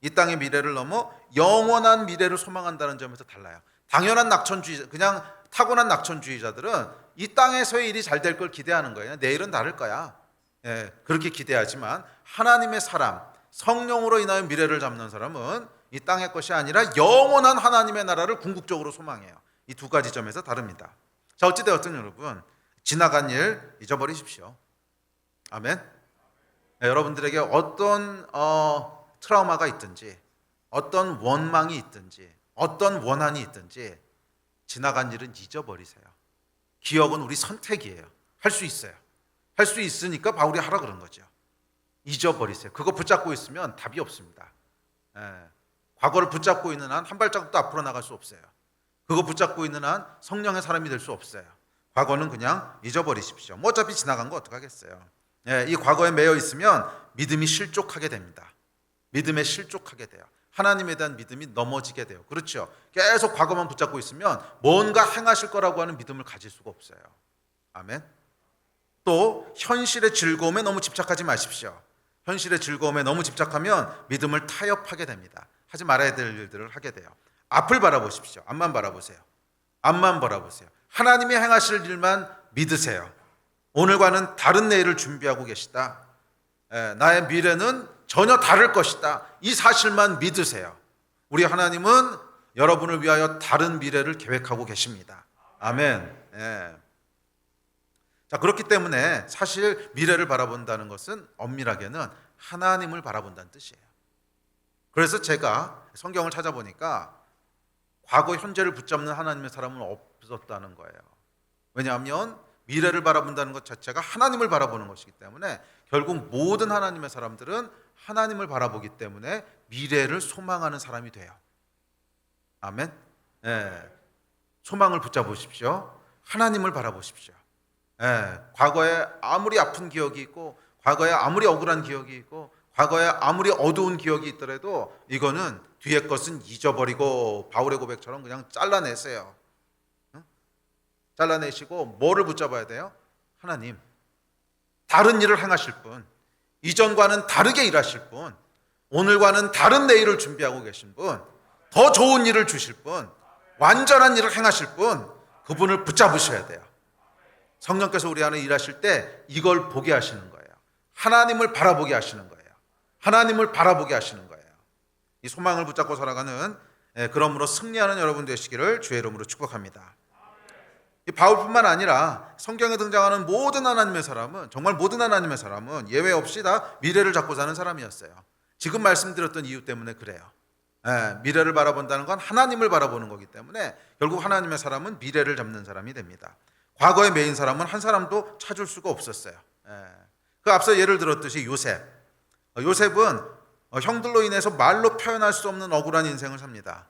이 땅의 미래를 넘어 영원한 미래를 소망한다는 점에서 달라요. 당연한 낙천주의자, 그냥 타고난 낙천주의자들은 이 땅에서의 일이 잘 될 걸 기대하는 거예요. 내일은 다를 거야. 그렇게 기대하지만 하나님의 사람, 성령으로 인하여 미래를 잡는 사람은 이 땅의 것이 아니라 영원한 하나님의 나라를 궁극적으로 소망해요. 이 두 가지 점에서 다릅니다. 자, 어찌되었든 여러분, 지나간 일 잊어버리십시오. 아멘. 여러분들에게 어떤 트라우마가 있든지, 어떤 원망이 있든지, 어떤 원한이 있든지 지나간 일은 잊어버리세요. 기억은 우리 선택이에요. 할 수 있어요. 할 수 있으니까 바울이 하라 그런 거죠. 잊어버리세요. 그거 붙잡고 있으면 답이 없습니다. 과거를 붙잡고 있는 한 한 발자국도 앞으로 나갈 수 없어요. 그거 붙잡고 있는 한 성령의 사람이 될 수 없어요. 과거는 그냥 잊어버리십시오. 뭐 어차피 지나간 거 어떡하겠어요. 이 과거에 매여 있으면 믿음이 실족하게 됩니다. 믿음에 실족하게 돼요. 하나님에 대한 믿음이 넘어지게 돼요. 그렇죠. 계속 과거만 붙잡고 있으면 뭔가 행하실 거라고 하는 믿음을 가질 수가 없어요. 아멘. 또 현실의 즐거움에 너무 집착하지 마십시오. 현실의 즐거움에 너무 집착하면 믿음을 타협하게 됩니다. 하지 말아야 될 일들을 하게 돼요. 앞을 바라보십시오. 앞만 바라보세요. 앞만 바라보세요. 하나님이 행하실 일만 믿으세요. 오늘과는 다른 내일을 준비하고 계시다. 나의 미래는 전혀 다를 것이다. 이 사실만 믿으세요. 우리 하나님은 여러분을 위하여 다른 미래를 계획하고 계십니다. 아멘. 자, 그렇기 때문에 사실 미래를 바라본다는 것은 엄밀하게는 하나님을 바라본다는 뜻이에요. 그래서 제가 성경을 찾아보니까 과거 현재를 붙잡는 하나님의 사람은 없었다는 거예요. 왜냐하면 미래를 바라본다는 것 자체가 하나님을 바라보는 것이기 때문에 결국 모든 하나님의 사람들은 하나님을 바라보기 때문에 미래를 소망하는 사람이 돼요. 아멘. 소망을 붙잡으십시오. 하나님을 바라보십시오. 과거에 아무리 아픈 기억이 있고, 과거에 아무리 억울한 기억이 있고, 과거에 아무리 어두운 기억이 있더라도 이거는 뒤에 것은 잊어버리고 바울의 고백처럼 그냥 잘라내세요. 잘라내시고 뭐를 붙잡아야 돼요? 하나님. 다른 일을 행하실 분, 이전과는 다르게 일하실 분, 오늘과는 다른 내일을 준비하고 계신 분, 더 좋은 일을 주실 분, 완전한 일을 행하실 분, 그분을 붙잡으셔야 돼요. 성령께서 우리 안에 일하실 때 이걸 보게 하시는 거예요. 하나님을 바라보게 하시는 거예요. 하나님을 바라보게 하시는 거예요. 이 소망을 붙잡고 살아가는, 그러므로 승리하는 여러분 되시기를 주의 이름으로 축복합니다. 이 바울뿐만 아니라 성경에 등장하는 모든 하나님의 사람은, 정말 모든 하나님의 사람은 예외 없이 다 미래를 잡고 사는 사람이었어요. 지금 말씀드렸던 이유 때문에 그래요. 미래를 바라본다는 건 하나님을 바라보는 거기 때문에 결국 하나님의 사람은 미래를 잡는 사람이 됩니다. 과거의 메인 사람은 한 사람도 찾을 수가 없었어요. 그 앞서 예를 들었듯이 요셉은 형들로 인해서 말로 표현할 수 없는 억울한 인생을 삽니다.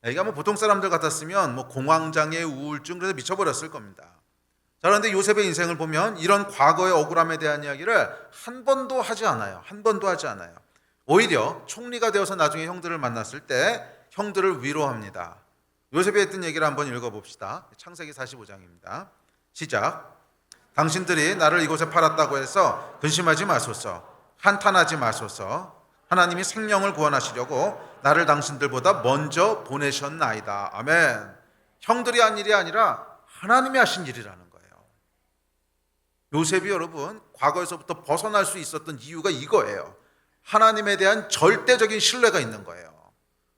이게 뭐 보통 사람들 같았으면 뭐 공황장애, 우울증, 그래서 미쳐버렸을 겁니다. 자, 그런데 요셉의 인생을 보면 이런 과거의 억울함에 대한 이야기를 한 번도 하지 않아요. 한 번도 하지 않아요. 오히려 총리가 되어서 나중에 형들을 만났을 때 형들을 위로합니다. 요셉이 했던 얘기를 한번 읽어봅시다. 창세기 45장입니다. 시작. 당신들이 나를 이곳에 팔았다고 해서 근심하지 마소서. 한탄하지 마소서. 하나님이 생명을 구원하시려고 나를 당신들보다 먼저 보내셨나이다. 아멘. 형들이 한 일이 아니라 하나님이 하신 일이라는 거예요. 요셉이 여러분 과거에서부터 벗어날 수 있었던 이유가 이거예요. 하나님에 대한 절대적인 신뢰가 있는 거예요.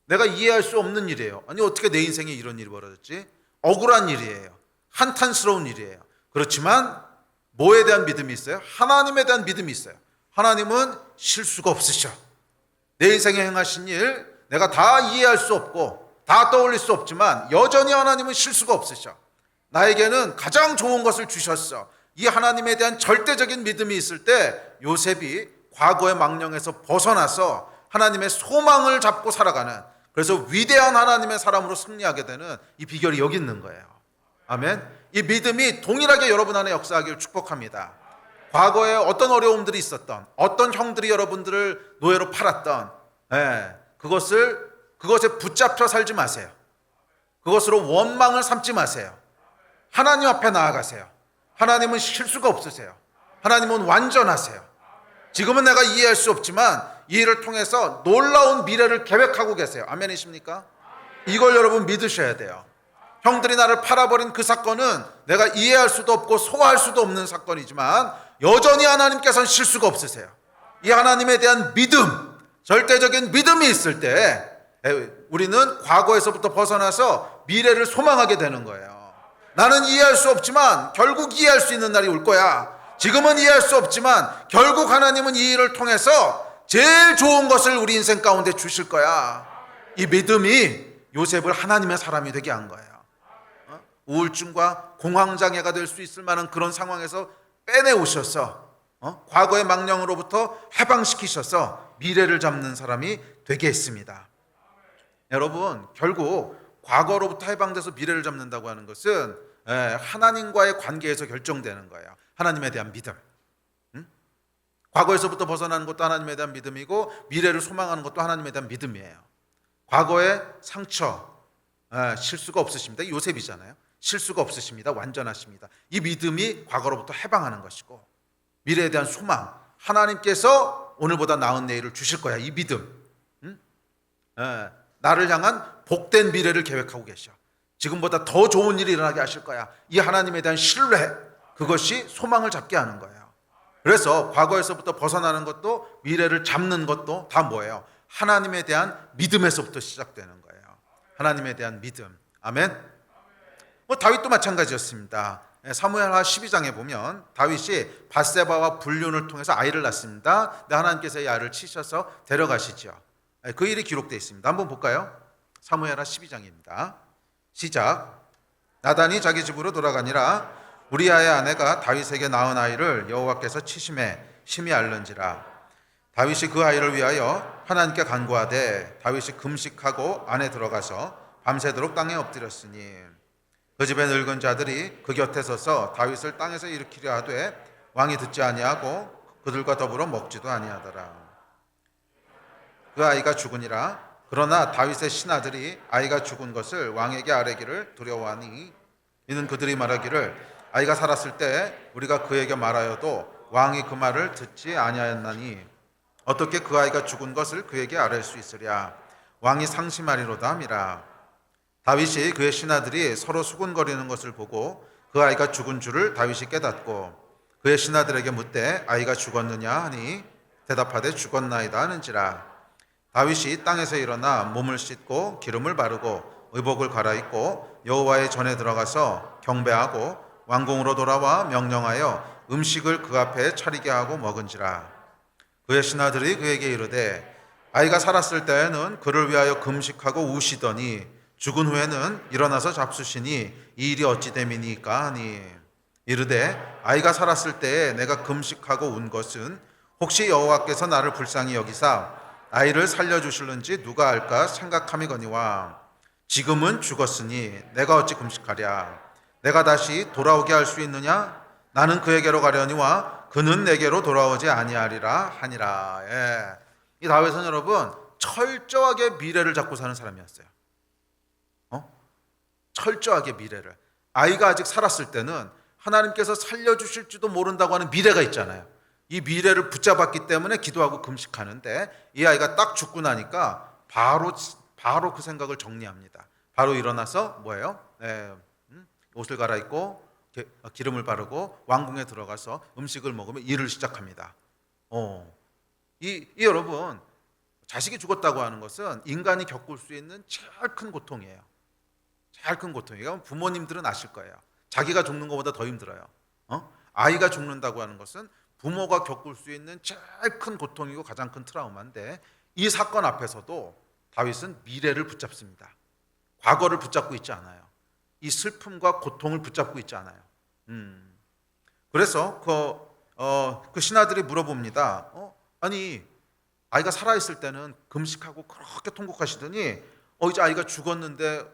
내가 이해할 수 없는 일이에요. 아니 어떻게 내 인생에 이런 일이 벌어졌지? 억울한 일이에요. 한탄스러운 일이에요. 그렇지만 뭐에 대한 믿음이 있어요? 하나님에 대한 믿음이 있어요. 하나님은 실수가 없으셔. 내 인생에 행하신 일 내가 다 이해할 수 없고 다 떠올릴 수 없지만 여전히 하나님은 실수가 없으셔. 나에게는 가장 좋은 것을 주셨어. 이 하나님에 대한 절대적인 믿음이 있을 때 요셉이 과거의 망령에서 벗어나서 하나님의 소망을 잡고 살아가는, 그래서 위대한 하나님의 사람으로 승리하게 되는 이 비결이 여기 있는 거예요. 아멘. 이 믿음이 동일하게 여러분 안에 역사하기를 축복합니다. 과거에 어떤 어려움들이 있었던, 어떤 형들이 여러분들을 노예로 팔았던, 그것에 붙잡혀 살지 마세요. 그것으로 원망을 삼지 마세요. 하나님 앞에 나아가세요. 하나님은 실수가 없으세요. 하나님은 완전하세요. 지금은 내가 이해할 수 없지만 이 일을 통해서 놀라운 미래를 계획하고 계세요. 아멘이십니까? 이걸 여러분 믿으셔야 돼요. 형들이 나를 팔아버린 그 사건은 내가 이해할 수도 없고 소화할 수도 없는 사건이지만 여전히 하나님께서는 실수가 없으세요. 이 하나님에 대한 믿음, 절대적인 믿음이 있을 때 우리는 과거에서부터 벗어나서 미래를 소망하게 되는 거예요. 나는 이해할 수 없지만 결국 이해할 수 있는 날이 올 거야. 지금은 이해할 수 없지만 결국 하나님은 이 일을 통해서 제일 좋은 것을 우리 인생 가운데 주실 거야. 이 믿음이 요셉을 하나님의 사람이 되게 한 거예요. 우울증과 공황장애가 될 수 있을 만한 그런 상황에서 빼내오셔서 과거의 망령으로부터 해방시키셔서 미래를 잡는 사람이 되게 했습니다. 여러분, 결국 과거로부터 해방돼서 미래를 잡는다고 하는 것은 하나님과의 관계에서 결정되는 거예요. 하나님에 대한 믿음. 과거에서부터 벗어나는 것도 하나님에 대한 믿음이고 미래를 소망하는 것도 하나님에 대한 믿음이에요. 과거의 상처, 실수가 없으십니다. 요셉이잖아요. 실수가 없으십니다. 완전하십니다. 이 믿음이 과거로부터 해방하는 것이고 미래에 대한 소망, 하나님께서 오늘보다 나은 내일을 주실 거야. 이 믿음, 나를 향한 복된 미래를 계획하고 계셔. 지금보다 더 좋은 일이 일어나게 하실 거야. 이 하나님에 대한 신뢰, 그것이 소망을 잡게 하는 거예요. 그래서 과거에서부터 벗어나는 것도 미래를 잡는 것도 다 뭐예요? 하나님에 대한 믿음에서부터 시작되는 거예요. 하나님에 대한 믿음. 아멘. 다윗도 마찬가지였습니다. 사무엘하 12장에 보면 다윗이 밧세바와 불륜을 통해서 아이를 낳습니다. 근데 하나님께서 이 아이를 치셔서 데려가시죠. 그 일이 기록되어 있습니다. 한번 볼까요? 사무엘하 12장입니다. 시작. 나단이 자기 집으로 돌아가니라 우리아의 아내가 다윗에게 낳은 아이를 여호와께서 치심에 심히 앓는지라. 다윗이 그 아이를 위하여 하나님께 간구하되 다윗이 금식하고 안에 들어가서 밤새도록 땅에 엎드렸으니 그 집의 늙은 자들이 그 곁에 서서 다윗을 땅에서 일으키려 하되 왕이 듣지 아니하고 그들과 더불어 먹지도 아니하더라. 그 아이가 죽으니라. 그러나 다윗의 신하들이 아이가 죽은 것을 왕에게 아뢰기를 두려워하니 이는 그들이 말하기를 아이가 살았을 때 우리가 그에게 말하여도 왕이 그 말을 듣지 아니하였나니 어떻게 그 아이가 죽은 것을 그에게 아뢰 수 있으랴. 왕이 상심하리로다 함이라. 다윗이 그의 신하들이 서로 수군거리는 것을 보고 그 아이가 죽은 줄을 다윗이 깨닫고 그의 신하들에게 묻되 아이가 죽었느냐 하니 대답하되 죽었나이다 하는지라. 다윗이 땅에서 일어나 몸을 씻고 기름을 바르고 의복을 갈아입고 여호와의 전에 들어가서 경배하고 왕궁으로 돌아와 명령하여 음식을 그 앞에 차리게 하고 먹은지라. 그의 신하들이 그에게 이르되 아이가 살았을 때에는 그를 위하여 금식하고 우시더니 죽은 후에는 일어나서 잡수시니 이 일이 어찌 됨이니까 하니 이르되 아이가 살았을 때에 내가 금식하고 운 것은 혹시 여호와께서 나를 불쌍히 여기사 아이를 살려주실는지 누가 알까 생각함이거니와 지금은 죽었으니 내가 어찌 금식하랴. 내가 다시 돌아오게 할 수 있느냐. 나는 그에게로 가려니와 그는 내게로 돌아오지 아니하리라 하니라. 이 다윗은 여러분 철저하게 미래를 잡고 사는 사람이었어요. 철저하게 미래를. 아이가 아직 살았을 때는 하나님께서 살려주실지도 모른다고 하는 미래가 있잖아요. 이 미래를 붙잡았기 때문에 기도하고 금식하는데 이 아이가 딱 죽고 나니까 바로 그 생각을 정리합니다. 바로 일어나서 뭐예요? 옷을 갈아입고 기름을 바르고 왕궁에 들어가서 음식을 먹으며 일을 시작합니다. 이 여러분, 자식이 죽었다고 하는 것은 인간이 겪을 수 있는 제일 큰 고통이에요. 제일 큰 고통이에요. 부모님들은 아실 거예요. 자기가 죽는 것보다 더 힘들어요. 아이가 죽는다고 하는 것은 부모가 겪을 수 있는 제일 큰 고통이고 가장 큰 트라우마인데, 이 사건 앞에서도 다윗은 미래를 붙잡습니다. 과거를 붙잡고 있지 않아요. 이 슬픔과 고통을 붙잡고 있지 않아요. 그래서 그 신하들이 물어봅니다. 아니, 아이가 살아있을 때는 금식하고 그렇게 통곡하시더니 이제 아이가 죽었는데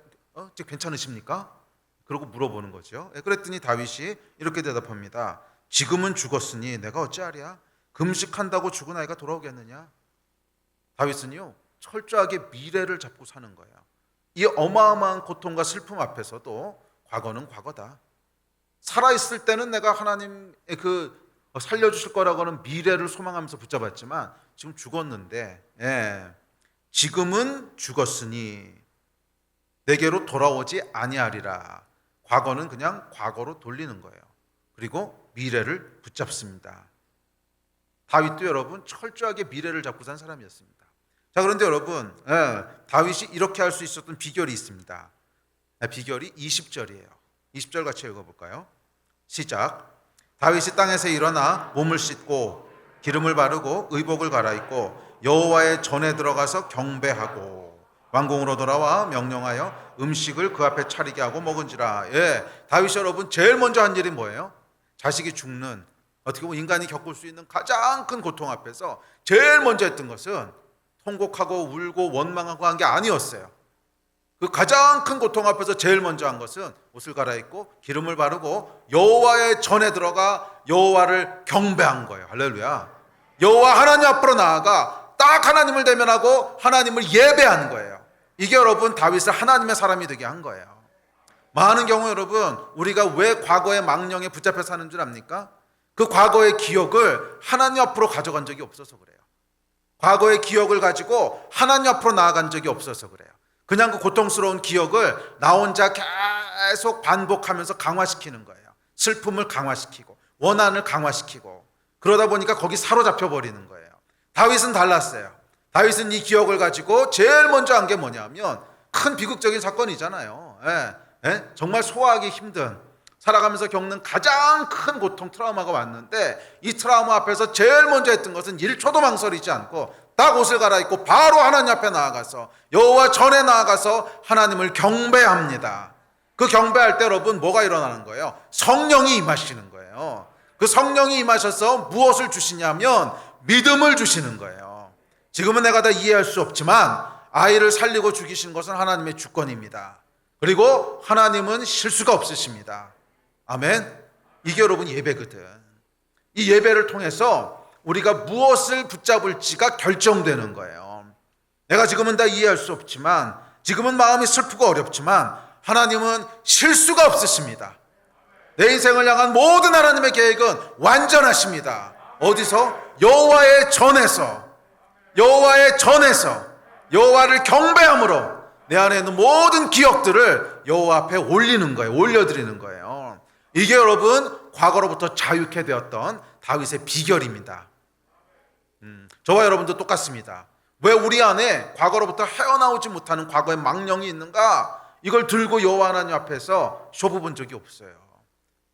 이제 괜찮으십니까? 그러고 물어보는 거죠. 그랬더니 다윗이 이렇게 대답합니다. 지금은 죽었으니 내가 어찌하랴? 금식한다고 죽은 아이가 돌아오겠느냐? 다윗은요, 철저하게 미래를 잡고 사는 거예요. 이 어마어마한 고통과 슬픔 앞에서도 과거는 과거다. 살아있을 때는 내가 하나님의 살려주실 거라고 하는 미래를 소망하면서 붙잡았지만 지금 죽었는데, 지금은 죽었으니 내게로 돌아오지 아니하리라. 과거는 그냥 과거로 돌리는 거예요. 그리고 미래를 붙잡습니다. 다윗도 여러분 철저하게 미래를 잡고 산 사람이었습니다. 자, 그런데 여러분, 다윗이 이렇게 할 수 있었던 비결이 있습니다. 비결이 20절이에요. 20절 같이 읽어볼까요? 시작. 다윗이 땅에서 일어나 몸을 씻고 기름을 바르고 의복을 갈아입고 여호와의 전에 들어가서 경배하고 왕궁으로 돌아와 명령하여 음식을 그 앞에 차리게 하고 먹은지라. 다윗이 여러분 제일 먼저 한 일이 뭐예요? 자식이 죽는, 어떻게 보면 인간이 겪을 수 있는 가장 큰 고통 앞에서 제일 먼저 했던 것은 통곡하고 울고 원망하고 한 게 아니었어요. 그 가장 큰 고통 앞에서 제일 먼저 한 것은 옷을 갈아입고 기름을 바르고 여호와의 전에 들어가 여호와를 경배한 거예요. 할렐루야. 여호와 하나님 앞으로 나아가 딱 하나님을 대면하고 하나님을 예배한 거예요. 이게 여러분 다윗을 하나님의 사람이 되게 한 거예요. 많은 경우 여러분 우리가 왜 과거의 망령에 붙잡혀 사는 줄 압니까? 그 과거의 기억을 하나님 앞으로 가져간 적이 없어서 그래요. 과거의 기억을 가지고 하나님 앞으로 나아간 적이 없어서 그래요. 그냥 그 고통스러운 기억을 나 혼자 계속 반복하면서 강화시키는 거예요. 슬픔을 강화시키고 원한을 강화시키고 그러다 보니까 거기 사로잡혀 버리는 거예요. 다윗은 달랐어요. 다윗은 이 기억을 가지고 제일 먼저 한 게 뭐냐면 큰 비극적인 사건이잖아요. 정말 소화하기 힘든, 살아가면서 겪는 가장 큰 고통, 트라우마가 왔는데 이 트라우마 앞에서 제일 먼저 했던 것은 1초도 망설이지 않고 딱 옷을 갈아입고 바로 하나님 앞에 나아가서 여호와 전에 나아가서 하나님을 경배합니다. 그 경배할 때 여러분 뭐가 일어나는 거예요? 성령이 임하시는 거예요. 그 성령이 임하셔서 무엇을 주시냐면 믿음을 주시는 거예요. 지금은 내가 다 이해할 수 없지만 아이를 살리고 죽이신 것은 하나님의 주권입니다. 그리고 하나님은 실수가 없으십니다. 아멘. 이게 여러분 예배거든. 이 예배를 통해서 우리가 무엇을 붙잡을지가 결정되는 거예요. 내가 지금은 다 이해할 수 없지만, 지금은 마음이 슬프고 어렵지만 하나님은 실수가 없으십니다. 내 인생을 향한 모든 하나님의 계획은 완전하십니다. 어디서? 여호와의 전에서, 여호와의 전에서 여호와를 경배함으로 내 안에 있는 모든 기억들을 여호와 앞에 올리는 거예요. 올려드리는 거예요. 이게 여러분 과거로부터 자유케 되었던 다윗의 비결입니다. 저와 여러분도 똑같습니다. 왜 우리 안에 과거로부터 헤어나오지 못하는 과거의 망령이 있는가? 이걸 들고 여호와 하나님 앞에서 쇼부 본 적이 없어요.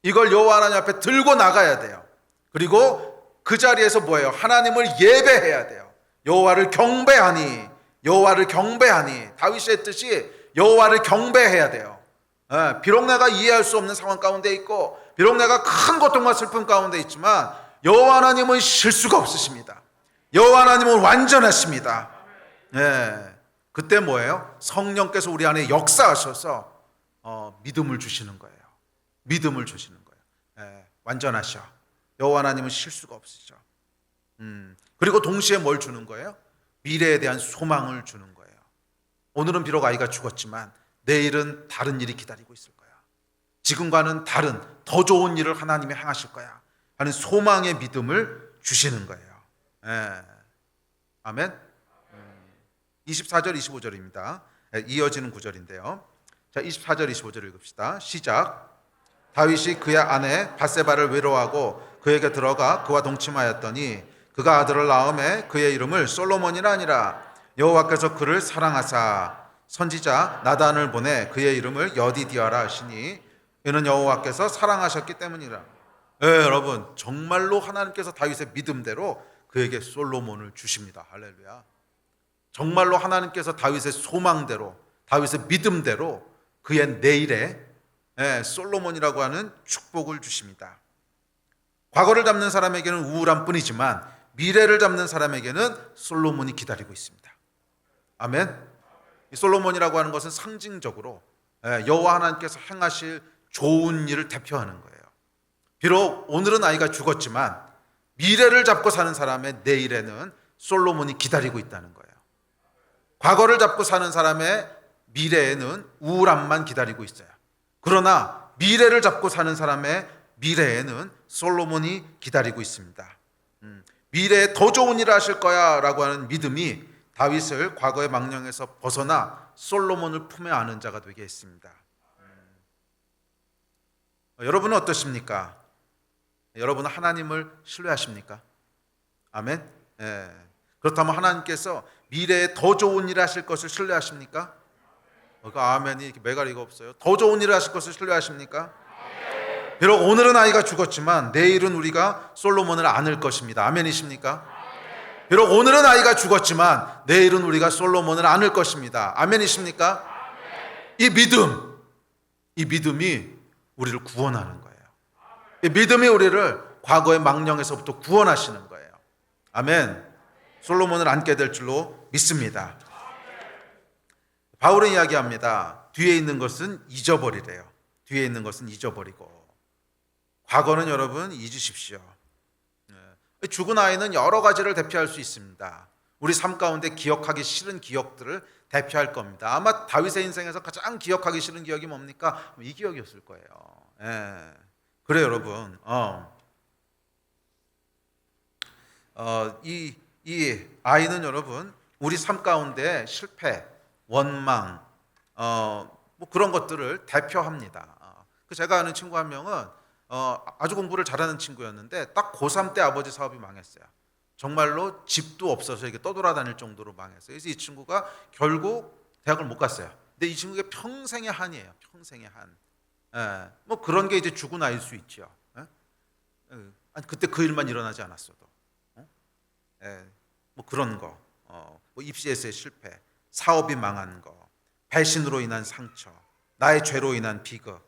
이걸 여호와 하나님 앞에 들고 나가야 돼요. 그리고 그 자리에서 뭐예요? 하나님을 예배해야 돼요. 여호와를 경배하니, 여호와를 경배하니. 다윗이 했듯이 여호와를 경배해야 돼요. 비록 내가 이해할 수 없는 상황 가운데 있고 비록 내가 큰 고통과 슬픔 가운데 있지만 여호와 하나님은 실수가 없으십니다. 여호와 하나님은 완전하십니다. 그때 뭐예요? 성령께서 우리 안에 역사하셔서 믿음을 주시는 거예요. 믿음을 주시는 거예요. 완전하셔. 여호와 하나님은 실수가 없으시죠. 그리고 동시에 뭘 주는 거예요? 미래에 대한 소망을 주는 거예요. 오늘은 비록 아이가 죽었지만 내일은 다른 일이 기다리고 있을 거야. 지금과는 다른 더 좋은 일을 하나님이 행하실 거야 하는 소망의 믿음을 주시는 거예요. 아멘. 24절 25절입니다. 이어지는 구절인데요. 자, 24절 25절을 읽읍시다. 시작. 다윗이 그의 아내 밧세바를 외로워하고 그에게 들어가 그와 동침하였더니 그가 아들을 낳음에 그의 이름을 솔로몬이라 하니라. 여호와께서 그를 사랑하사 선지자 나단을 보내 그의 이름을 여디디아라 하시니 이는 여호와께서 사랑하셨기 때문이라. 여러분, 정말로 하나님께서 다윗의 믿음대로 그에게 솔로몬을 주십니다. 할렐루야. 정말로 하나님께서 다윗의 소망대로, 다윗의 믿음대로 그의 내일에 솔로몬이라고 하는 축복을 주십니다. 과거를 잡는 사람에게는 우울한 뿐이지만 미래를 잡는 사람에게는 솔로몬이 기다리고 있습니다. 아멘. 이 솔로몬이라고 하는 것은 상징적으로 여호와 하나님께서 행하실 좋은 일을 대표하는 거예요. 비록 오늘은 아이가 죽었지만 미래를 잡고 사는 사람의 내일에는 솔로몬이 기다리고 있다는 거예요. 과거를 잡고 사는 사람의 미래에는 우울함만 기다리고 있어요. 그러나 미래를 잡고 사는 사람의 미래에는 솔로몬이 기다리고 있습니다. 미래에 더 좋은 일을 하실 거야 라고 하는 믿음이 다윗을 과거의 망령에서 벗어나 솔로몬을 품에 안은 자가 되게 했습니다. 여러분은 어떠십니까? 여러분은 하나님을 신뢰하십니까? 아멘. 그렇다면 하나님께서 미래에 더 좋은 일을 하실 것을 신뢰하십니까? 아멘이 매가리가 없어요. 더 좋은 일을 하실 것을 신뢰하십니까? 비록 오늘은 아이가 죽었지만 내일은 우리가 솔로몬을 안을 것입니다. 아멘이십니까? 비록 오늘은 아이가 죽었지만 내일은 우리가 솔로몬을 안을 것입니다. 아멘이십니까? 이 믿음이 우리를 구원하는 거예요. 이 믿음이 우리를 과거의 망령에서부터 구원하시는 거예요. 아멘. 솔로몬을 안게 될 줄로 믿습니다. 바울은 이야기합니다. 뒤에 있는 것은 잊어버리래요. 뒤에 있는 것은 잊어버리고, 과거는 여러분 잊으십시오. 죽은 아이는 여러 가지를 대표할 수 있습니다. 우리 삶 가운데 기억하기 싫은 기억들을 대표할 겁니다. 아마 다윗의 인생에서 가장 기억하기 싫은 기억이 뭡니까? 이 기억이었을 거예요. 그래요, 여러분. 이 아이는 여러분 우리 삶 가운데 실패, 원망, 뭐 그런 것들을 대표합니다. 제가 아는 친구 한 명은 아주 공부를 잘하는 친구였는데 딱 고3 때 아버지 사업이 망했어요. 정말로 집도 없어서 이게 떠돌아다닐 정도로 망했어요. 그래서 이 친구가 결국 대학을 못 갔어요. 근데 이 친구가 평생의 한이에요. 평생의 한. 뭐 그런 게 이제 죽은 아이일 수 있죠. 아니, 그때 그 일만 일어나지 않았어도. 뭐 그런 거. 뭐 입시에서의 실패, 사업이 망한 거, 배신으로 인한 상처, 나의 죄로 인한 비극.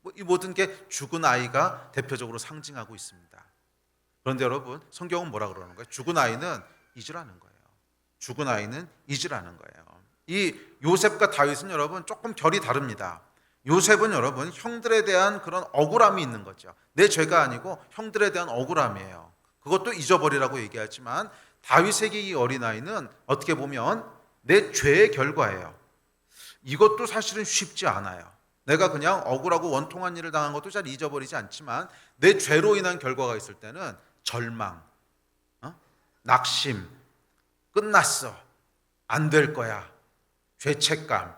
뭐 이 모든 게 죽은 아이가 대표적으로 상징하고 있습니다. 그런데 여러분, 성경은 뭐라 그러는 거예요? 죽은 아이는 잊으라는 거예요. 죽은 아이는 잊으라는 거예요. 이 요셉과 다윗은 여러분 조금 결이 다릅니다. 요셉은 여러분 형들에 대한 그런 억울함이 있는 거죠. 내 죄가 아니고 형들에 대한 억울함이에요. 그것도 잊어버리라고 얘기하지만 다윗에게 이 어린아이는 어떻게 보면 내 죄의 결과예요. 이것도 사실은 쉽지 않아요. 내가 그냥 억울하고 원통한 일을 당한 것도 잘 잊어버리지 않지만 내 죄로 인한 결과가 있을 때는 절망, 낙심, 끝났어, 안 될 거야, 죄책감,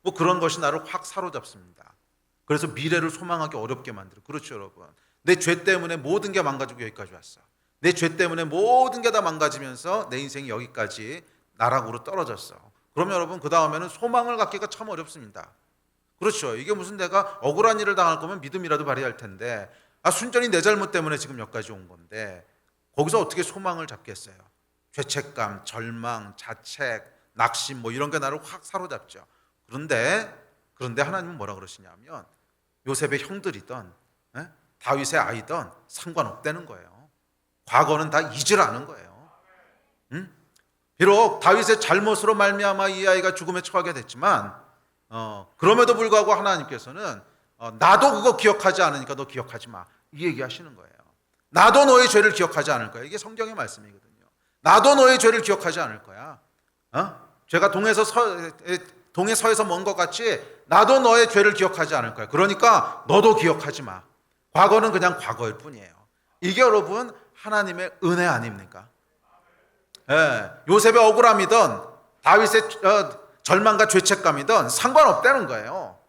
뭐 그런 것이 나를 확 사로잡습니다. 그래서 미래를 소망하기 어렵게 만들어요. 그렇죠, 여러분. 내 죄 때문에 모든 게 망가지고 여기까지 왔어. 내 죄 때문에 모든 게 다 망가지면서 내 인생이 여기까지 나락으로 떨어졌어. 그러면 여러분 그 다음에는 소망을 갖기가 참 어렵습니다. 그렇죠. 이게 무슨 내가 억울한 일을 당할 거면 믿음이라도 발휘할 텐데, 순전히 내 잘못 때문에 지금 여기까지 온 건데 거기서 어떻게 소망을 잡겠어요? 죄책감, 절망, 자책, 낙심 뭐 이런 게 나를 확 사로잡죠. 그런데 하나님은 뭐라 그러시냐면 요셉의 형들이던 다윗의 아이던 상관없다는 거예요. 과거는 다 잊으라는 거예요. 비록 다윗의 잘못으로 말미암아 이 아이가 죽음에 처하게 됐지만 그럼에도 불구하고 하나님께서는 나도 그거 기억하지 않으니까 너 기억하지 마, 이 얘기하시는 거예요. 나도 너의 죄를 기억하지 않을 거야. 이게 성경의 말씀이거든요. 나도 너의 죄를 기억하지 않을 거야. 죄가 동에 서에서 먼 것 같이 나도 너의 죄를 기억하지 않을 거야. 그러니까 너도 기억하지 마. 과거는 그냥 과거일 뿐이에요. 이게 여러분 하나님의 은혜 아닙니까? 요셉의 억울함이든 다윗의 절망과 죄책감이든 상관없다는 거예요.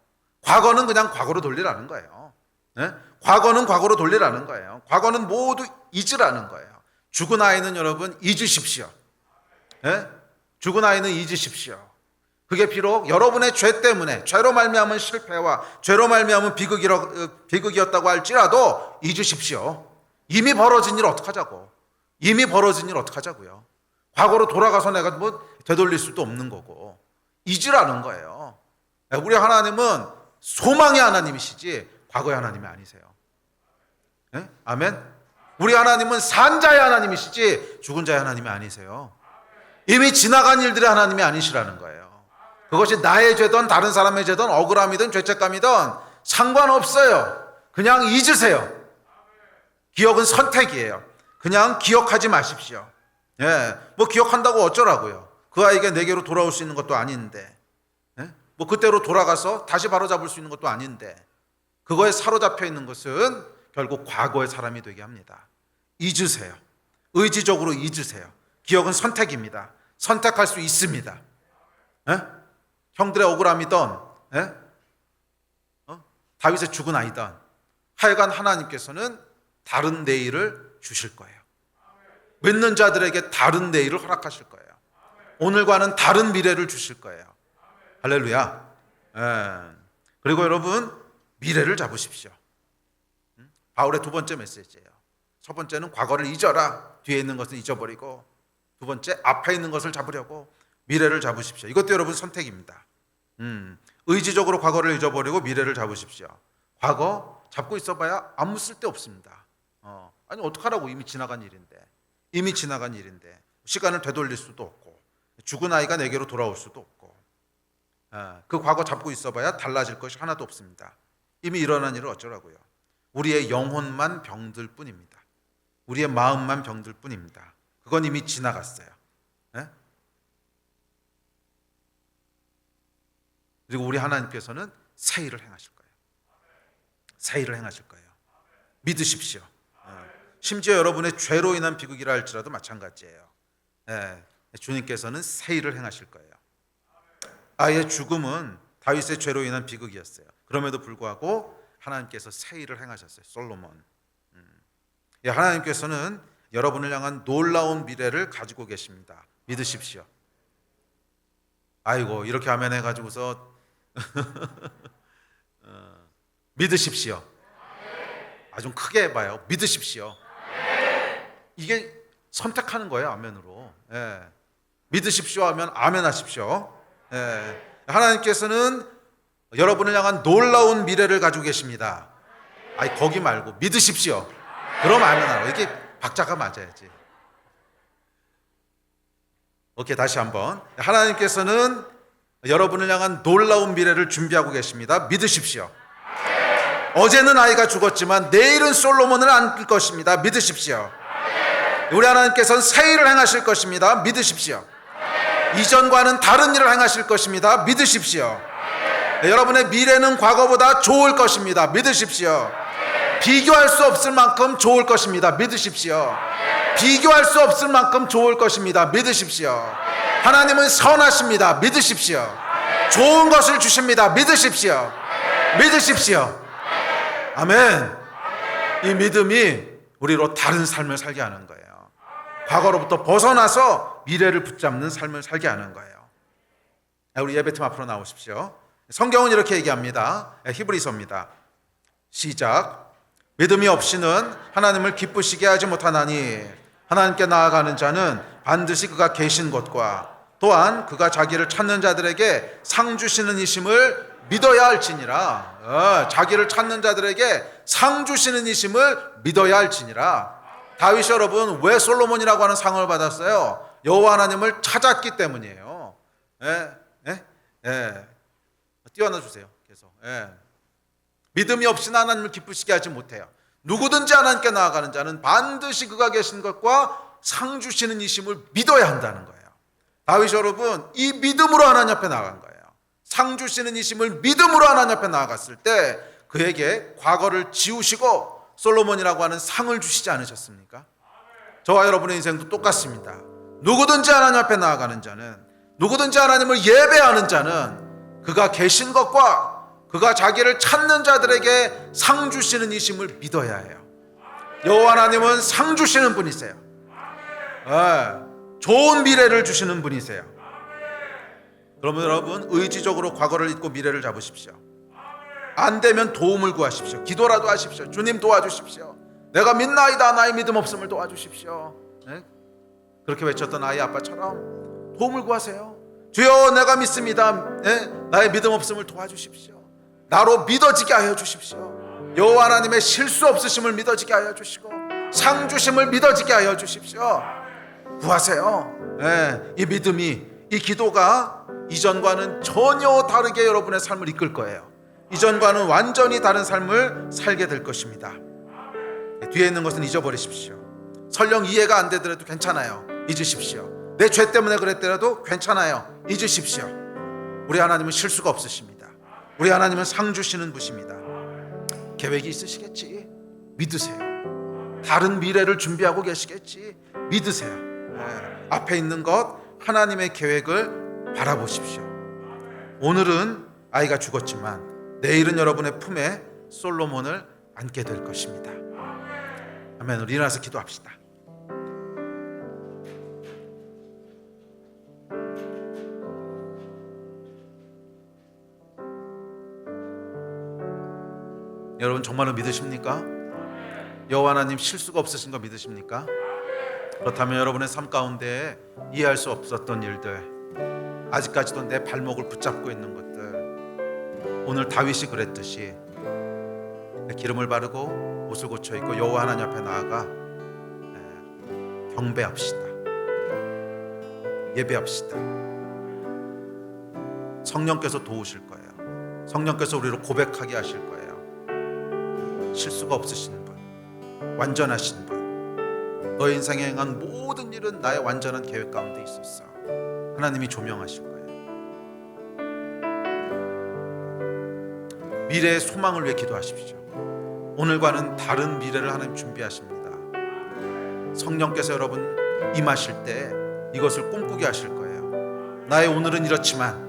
과거는 그냥 과거로 돌리라는 거예요. 과거는 과거로 돌리라는 거예요. 과거는 모두 잊으라는 거예요. 죽은 아이는 여러분 잊으십시오. 죽은 아이는 잊으십시오. 그게 비록 여러분의 죄 때문에 죄로 말미암은 실패와 죄로 말미암은 비극이었다고 할지라도 잊으십시오. 이미 벌어진 일 어떡하자고. 이미 벌어진 일 어떡하자고요. 과거로 돌아가서 내가 뭐 되돌릴 수도 없는 거고 잊으라는 거예요. 우리 하나님은 소망의 하나님이시지 과거의 하나님이 아니세요. 네? 아멘. 우리 하나님은 산 자의 하나님이시지 죽은 자의 하나님이 아니세요. 이미 지나간 일들의 하나님이 아니시라는 거예요. 그것이 나의 죄든 다른 사람의 죄든 억울함이든 죄책감이든 상관없어요. 그냥 잊으세요. 기억은 선택이에요. 그냥 기억하지 마십시오. 예, 뭐 기억한다고 어쩌라고요. 그 아이가 내게로 돌아올 수 있는 것도 아닌데, 예? 뭐 그때로 돌아가서 다시 바로잡을 수 있는 것도 아닌데, 그거에 사로잡혀 있는 것은 결국 과거의 사람이 되게 합니다. 잊으세요. 의지적으로 잊으세요. 기억은 선택입니다. 선택할 수 있습니다. 예? 형들의 억울함이든, 예? 다윗의 죽은 아이든, 하여간 하나님께서는 다른 내일을 주실 거예요. 믿는 자들에게 다른 내일을 허락하실 거예요. 오늘과는 다른 미래를 주실 거예요. 할렐루야. 예. 그리고 여러분, 미래를 잡으십시오. 바울의 두 번째 메시지예요. 첫 번째는 과거를 잊어라. 뒤에 있는 것은 잊어버리고, 두 번째 앞에 있는 것을 잡으려고 미래를 잡으십시오. 이것도 여러분 선택입니다. 의지적으로 과거를 잊어버리고 미래를 잡으십시오. 과거 잡고 있어봐야 아무 쓸데 없습니다. 아니 어떡하라고. 이미 지나간 일인데. 이미 지나간 일인데 시간을 되돌릴 수도 없고 죽은 아이가 내게로 돌아올 수도 없고 그 과거 잡고 있어봐야 달라질 것이 하나도 없습니다. 이미 일어난 일을 어쩌라고요. 우리의 영혼만 병들 뿐입니다. 우리의 마음만 병들 뿐입니다. 그건 이미 지나갔어요. 예? 그리고 우리 하나님께서는 새 일을 행하실 거예요. 새 일을 행하실 거예요. 믿으십시오. 심지어 여러분의 죄로 인한 비극이라 할지라도 마찬가지예요. 주님께서는 새 일을 행하실 거예요. 아이의 죽음은 다윗의 죄로 인한 비극이었어요. 그럼에도 불구하고 하나님께서 새 일을 행하셨어요. 솔로몬. 하나님께서는 여러분을 향한 놀라운 미래를 가지고 계십니다. 믿으십시오. 아이고 이렇게 하면 해가지고서 믿으십시오. 좀 크게 해봐요. 믿으십시오. 이게 선택하는 거예요. 아멘으로. 믿으십시오 하면 아멘 하십시오. 하나님께서는 여러분을 향한 놀라운 미래를 가지고 계십니다. 거기 말고 믿으십시오. 그럼 아멘 하라. 이게 박자가 맞아야지. 오케이, 다시 한번. 하나님께서는 여러분을 향한 놀라운 미래를 준비하고 계십니다. 믿으십시오. 어제는 아이가 죽었지만 내일은 솔로몬을 안길 것입니다. 믿으십시오. 우리 하나님께서는 새 일을 행하실 것입니다. 믿으십시오. 이전과는 다른 일을 행하실 것입니다. 믿으십시오. 여러분의 미래는 과거보다 좋을 것입니다. 믿으십시오. 비교할 수 없을 만큼 좋을 것입니다. 믿으십시오. 비교할 수 없을 만큼 좋을 것입니다. 믿으십시오. 하나님은 선하십니다. 믿으십시오. 좋은 것을 주십니다. 믿으십시오. 믿으십시오. 아멘. 이 믿음이 우리로 다른 삶을 살게 하는 거예요. 과거로부터 벗어나서 미래를 붙잡는 삶을 살게 하는 거예요. 우리 예배팀 앞으로 나오십시오. 성경은 이렇게 얘기합니다. 히브리서입니다. 시작. 믿음이 없이는 하나님을 기쁘시게 하지 못하나니 하나님께 나아가는 자는 반드시 그가 계신 것과 또한 그가 자기를 찾는 자들에게 상 주시는 이심을 믿어야 할지니라. 자기를 찾는 자들에게 상 주시는 이심을 믿어야 할지니라. 다윗 여러분 왜 솔로몬이라고 하는 상을 받았어요? 여호와 하나님을 찾았기 때문이에요. 띄워놔 주세요. 계속. 믿음이 없이는 하나님을 기쁘시게 하지 못해요. 누구든지 하나님께 나아가는 자는 반드시 그가 계신 것과 상 주시는 이심을 믿어야 한다는 거예요. 다윗 여러분 이 믿음으로 하나님 앞에 나아간 거예요. 상 주시는 이심을 믿음으로 하나님 앞에 나아갔을 때 그에게 과거를 지우시고 솔로몬이라고 하는 상을 주시지 않으셨습니까? 저와 여러분의 인생도 똑같습니다. 누구든지 하나님 앞에 나아가는 자는, 누구든지 하나님을 예배하는 자는 그가 계신 것과 그가 자기를 찾는 자들에게 상 주시는 이심을 믿어야 해요. 여호와 하나님은 상 주시는 분이세요. 좋은 미래를 주시는 분이세요. 그러면 여러분 의지적으로 과거를 잊고 미래를 잡으십시오. 안 되면 도움을 구하십시오. 기도라도 하십시오. 주님 도와주십시오. 내가 믿나이다. 나의 믿음 없음을 도와주십시오. 네? 그렇게 외쳤던 아이 아빠처럼 도움을 구하세요. 주여 내가 믿습니다. 네? 나의 믿음 없음을 도와주십시오. 나로 믿어지게 하여 주십시오. 여호와 하나님의 실수 없으심을 믿어지게 하여 주시고 상 주심을 믿어지게 하여 주십시오. 구하세요. 네, 이 믿음이, 이 기도가 이전과는 전혀 다르게 여러분의 삶을 이끌 거예요. 이전과는 완전히 다른 삶을 살게 될 것입니다. 뒤에 있는 것은 잊어버리십시오. 설령 이해가 안 되더라도 괜찮아요. 잊으십시오. 내 죄 때문에 그랬더라도 괜찮아요. 잊으십시오. 우리 하나님은 실수가 없으십니다. 우리 하나님은 상 주시는 분이십니다. 계획이 있으시겠지. 믿으세요. 다른 미래를 준비하고 계시겠지. 믿으세요. 네. 앞에 있는 것 하나님의 계획을 바라보십시오. 오늘은 아이가 죽었지만 내일은 여러분의 품에 솔로몬을 안게 될 것입니다. 아멘. 우리 일어나서 기도합시다. 여러분 정말로 믿으십니까? 여호와 하나님 실수가 없으신 거 믿으십니까? 그렇다면 여러분의 삶 가운데 이해할 수 없었던 일들, 아직까지도 내 발목을 붙잡고 있는 것들, 오늘 다윗이 그랬듯이 기름을 바르고 옷을 고쳐 입고 여호와 하나님 앞에 나아가 경배합시다. 예배합시다. 성령께서 도우실 거예요. 성령께서 우리를 고백하게 하실 거예요. 실수가 없으신 분, 완전하신 분, 너의 인생에 행한 모든 일은 나의 완전한 계획 가운데 있었어. 하나님이 조명하실 거예요. 미래의 소망을 위해 기도하십시오. 오늘과는 다른 미래를 하나님 준비하십니다. 성령께서 여러분 임하실 때 이것을 꿈꾸게 하실 거예요. 나의 오늘은 이렇지만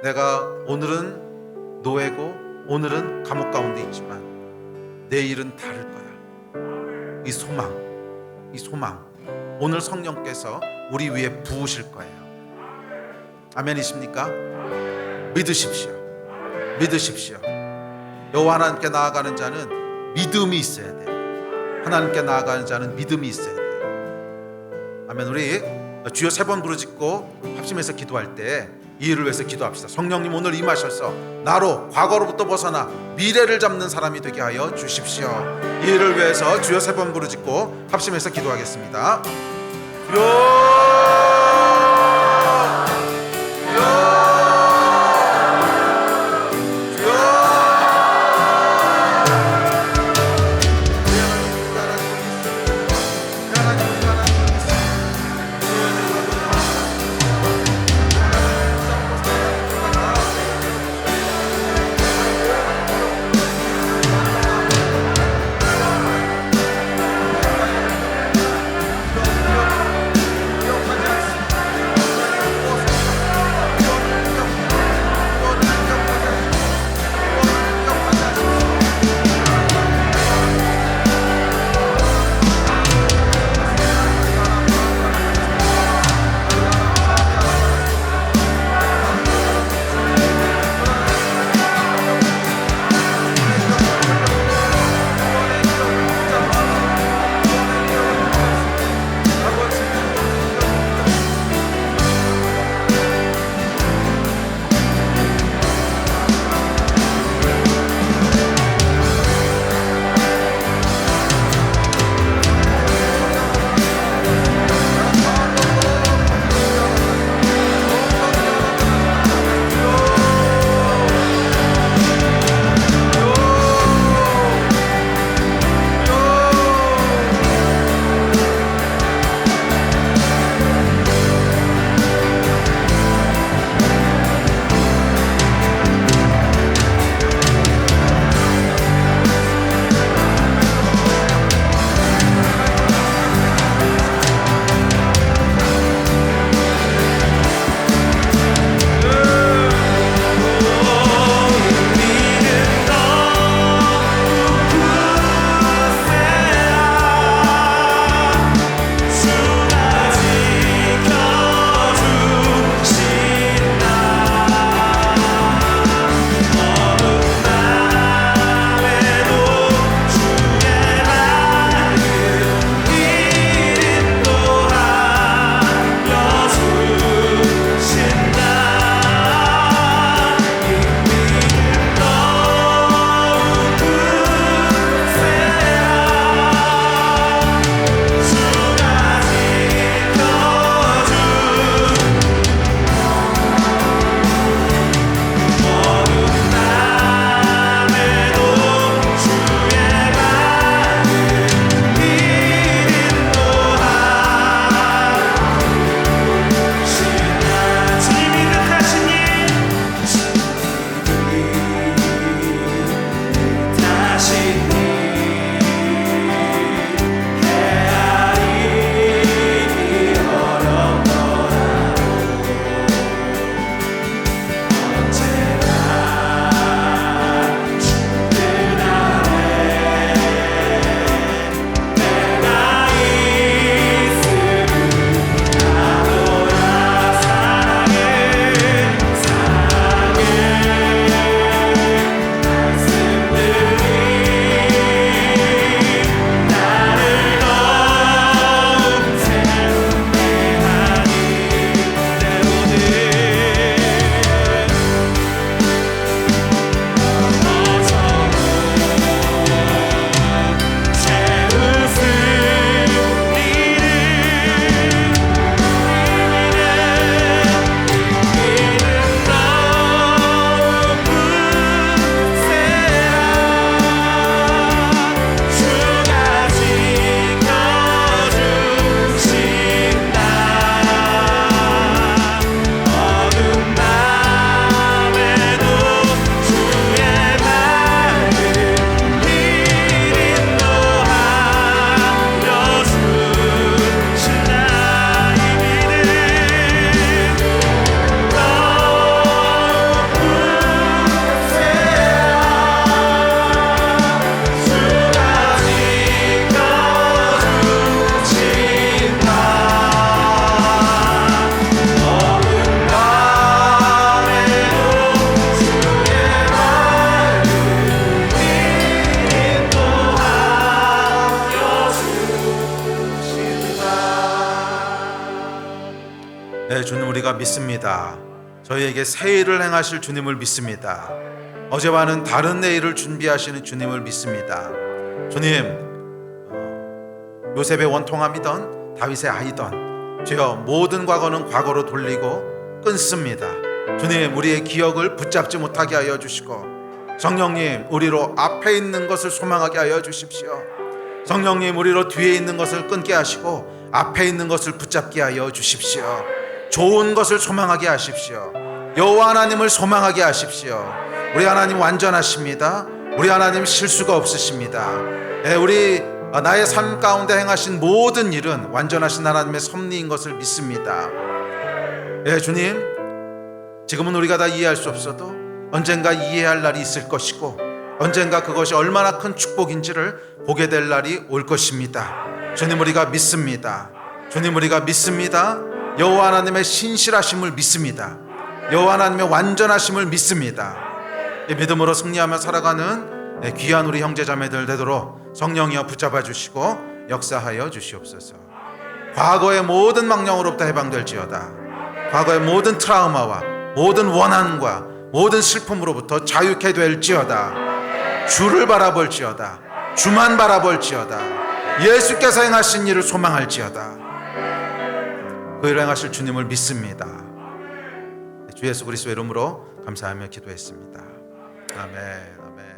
내가 오늘은 노예고 오늘은 감옥 가운데 있지만 내일은 다를 거야. 이 소망 오늘 성령께서 우리 위에 부으실 거예요. 아멘이십니까? 믿으십시오. 여호와 하나님께 나아가는 자는 믿음이 있어야 돼요. 하나님께 나아가는 자는 믿음이 있어야 돼요. 아멘. 우리 주여 3번 부르짖고 합심해서 기도할 때 이 일을 위해서 기도합시다. 성령님 오늘 임하셔서 나로 과거로부터 벗어나 미래를 잡는 사람이 되게 하여 주십시오. 이 일을 위해서 주여 3번 부르짖고 합심해서 기도하겠습니다. 우리가 믿습니다. 저희에게 새 일을 행하실 주님을 믿습니다. 어제와는 다른 내일을 준비하시는 주님을 믿습니다. 주님, 요셉의 원통함이던 다윗의 아이던 주여 모든 과거는 과거로 돌리고 끊습니다. 주님, 우리의 기억을 붙잡지 못하게 하여 주시고 성령님, 우리로 앞에 있는 것을 소망하게 하여 주십시오. 성령님, 우리로 뒤에 있는 것을 끊게 하시고 앞에 있는 것을 붙잡게 하여 주십시오. 좋은 것을 소망하게 하십시오. 여호와 하나님을 소망하게 하십시오. 우리 하나님 완전하십니다. 우리 하나님 실수가 없으십니다. 우리 나의 삶 가운데 행하신 모든 일은 완전하신 하나님의 섭리인 것을 믿습니다. 주님, 지금은 우리가 다 이해할 수 없어도 언젠가 이해할 날이 있을 것이고 언젠가 그것이 얼마나 큰 축복인지를 보게 될 날이 올 것입니다. 주님, 우리가 믿습니다. 주님, 우리가 믿습니다. 여호와 하나님의 신실하심을 믿습니다. 여호와 하나님의 완전하심을 믿습니다. 이 믿음으로 승리하며 살아가는 귀한 우리 형제자매들 되도록 성령이여 붙잡아 주시고 역사하여 주시옵소서. 과거의 모든 망령으로부터 해방될지어다. 과거의 모든 트라우마와 모든 원한과 모든 슬픔으로부터 자유케 될지어다. 주를 바라볼지어다. 주만 바라볼지어다. 예수께서 행하신 일을 소망할지어다. 그 일을 행하실 주님을 믿습니다. 주 예수 그리스도의 이름으로 감사하며 기도했습니다. 아멘. 아멘.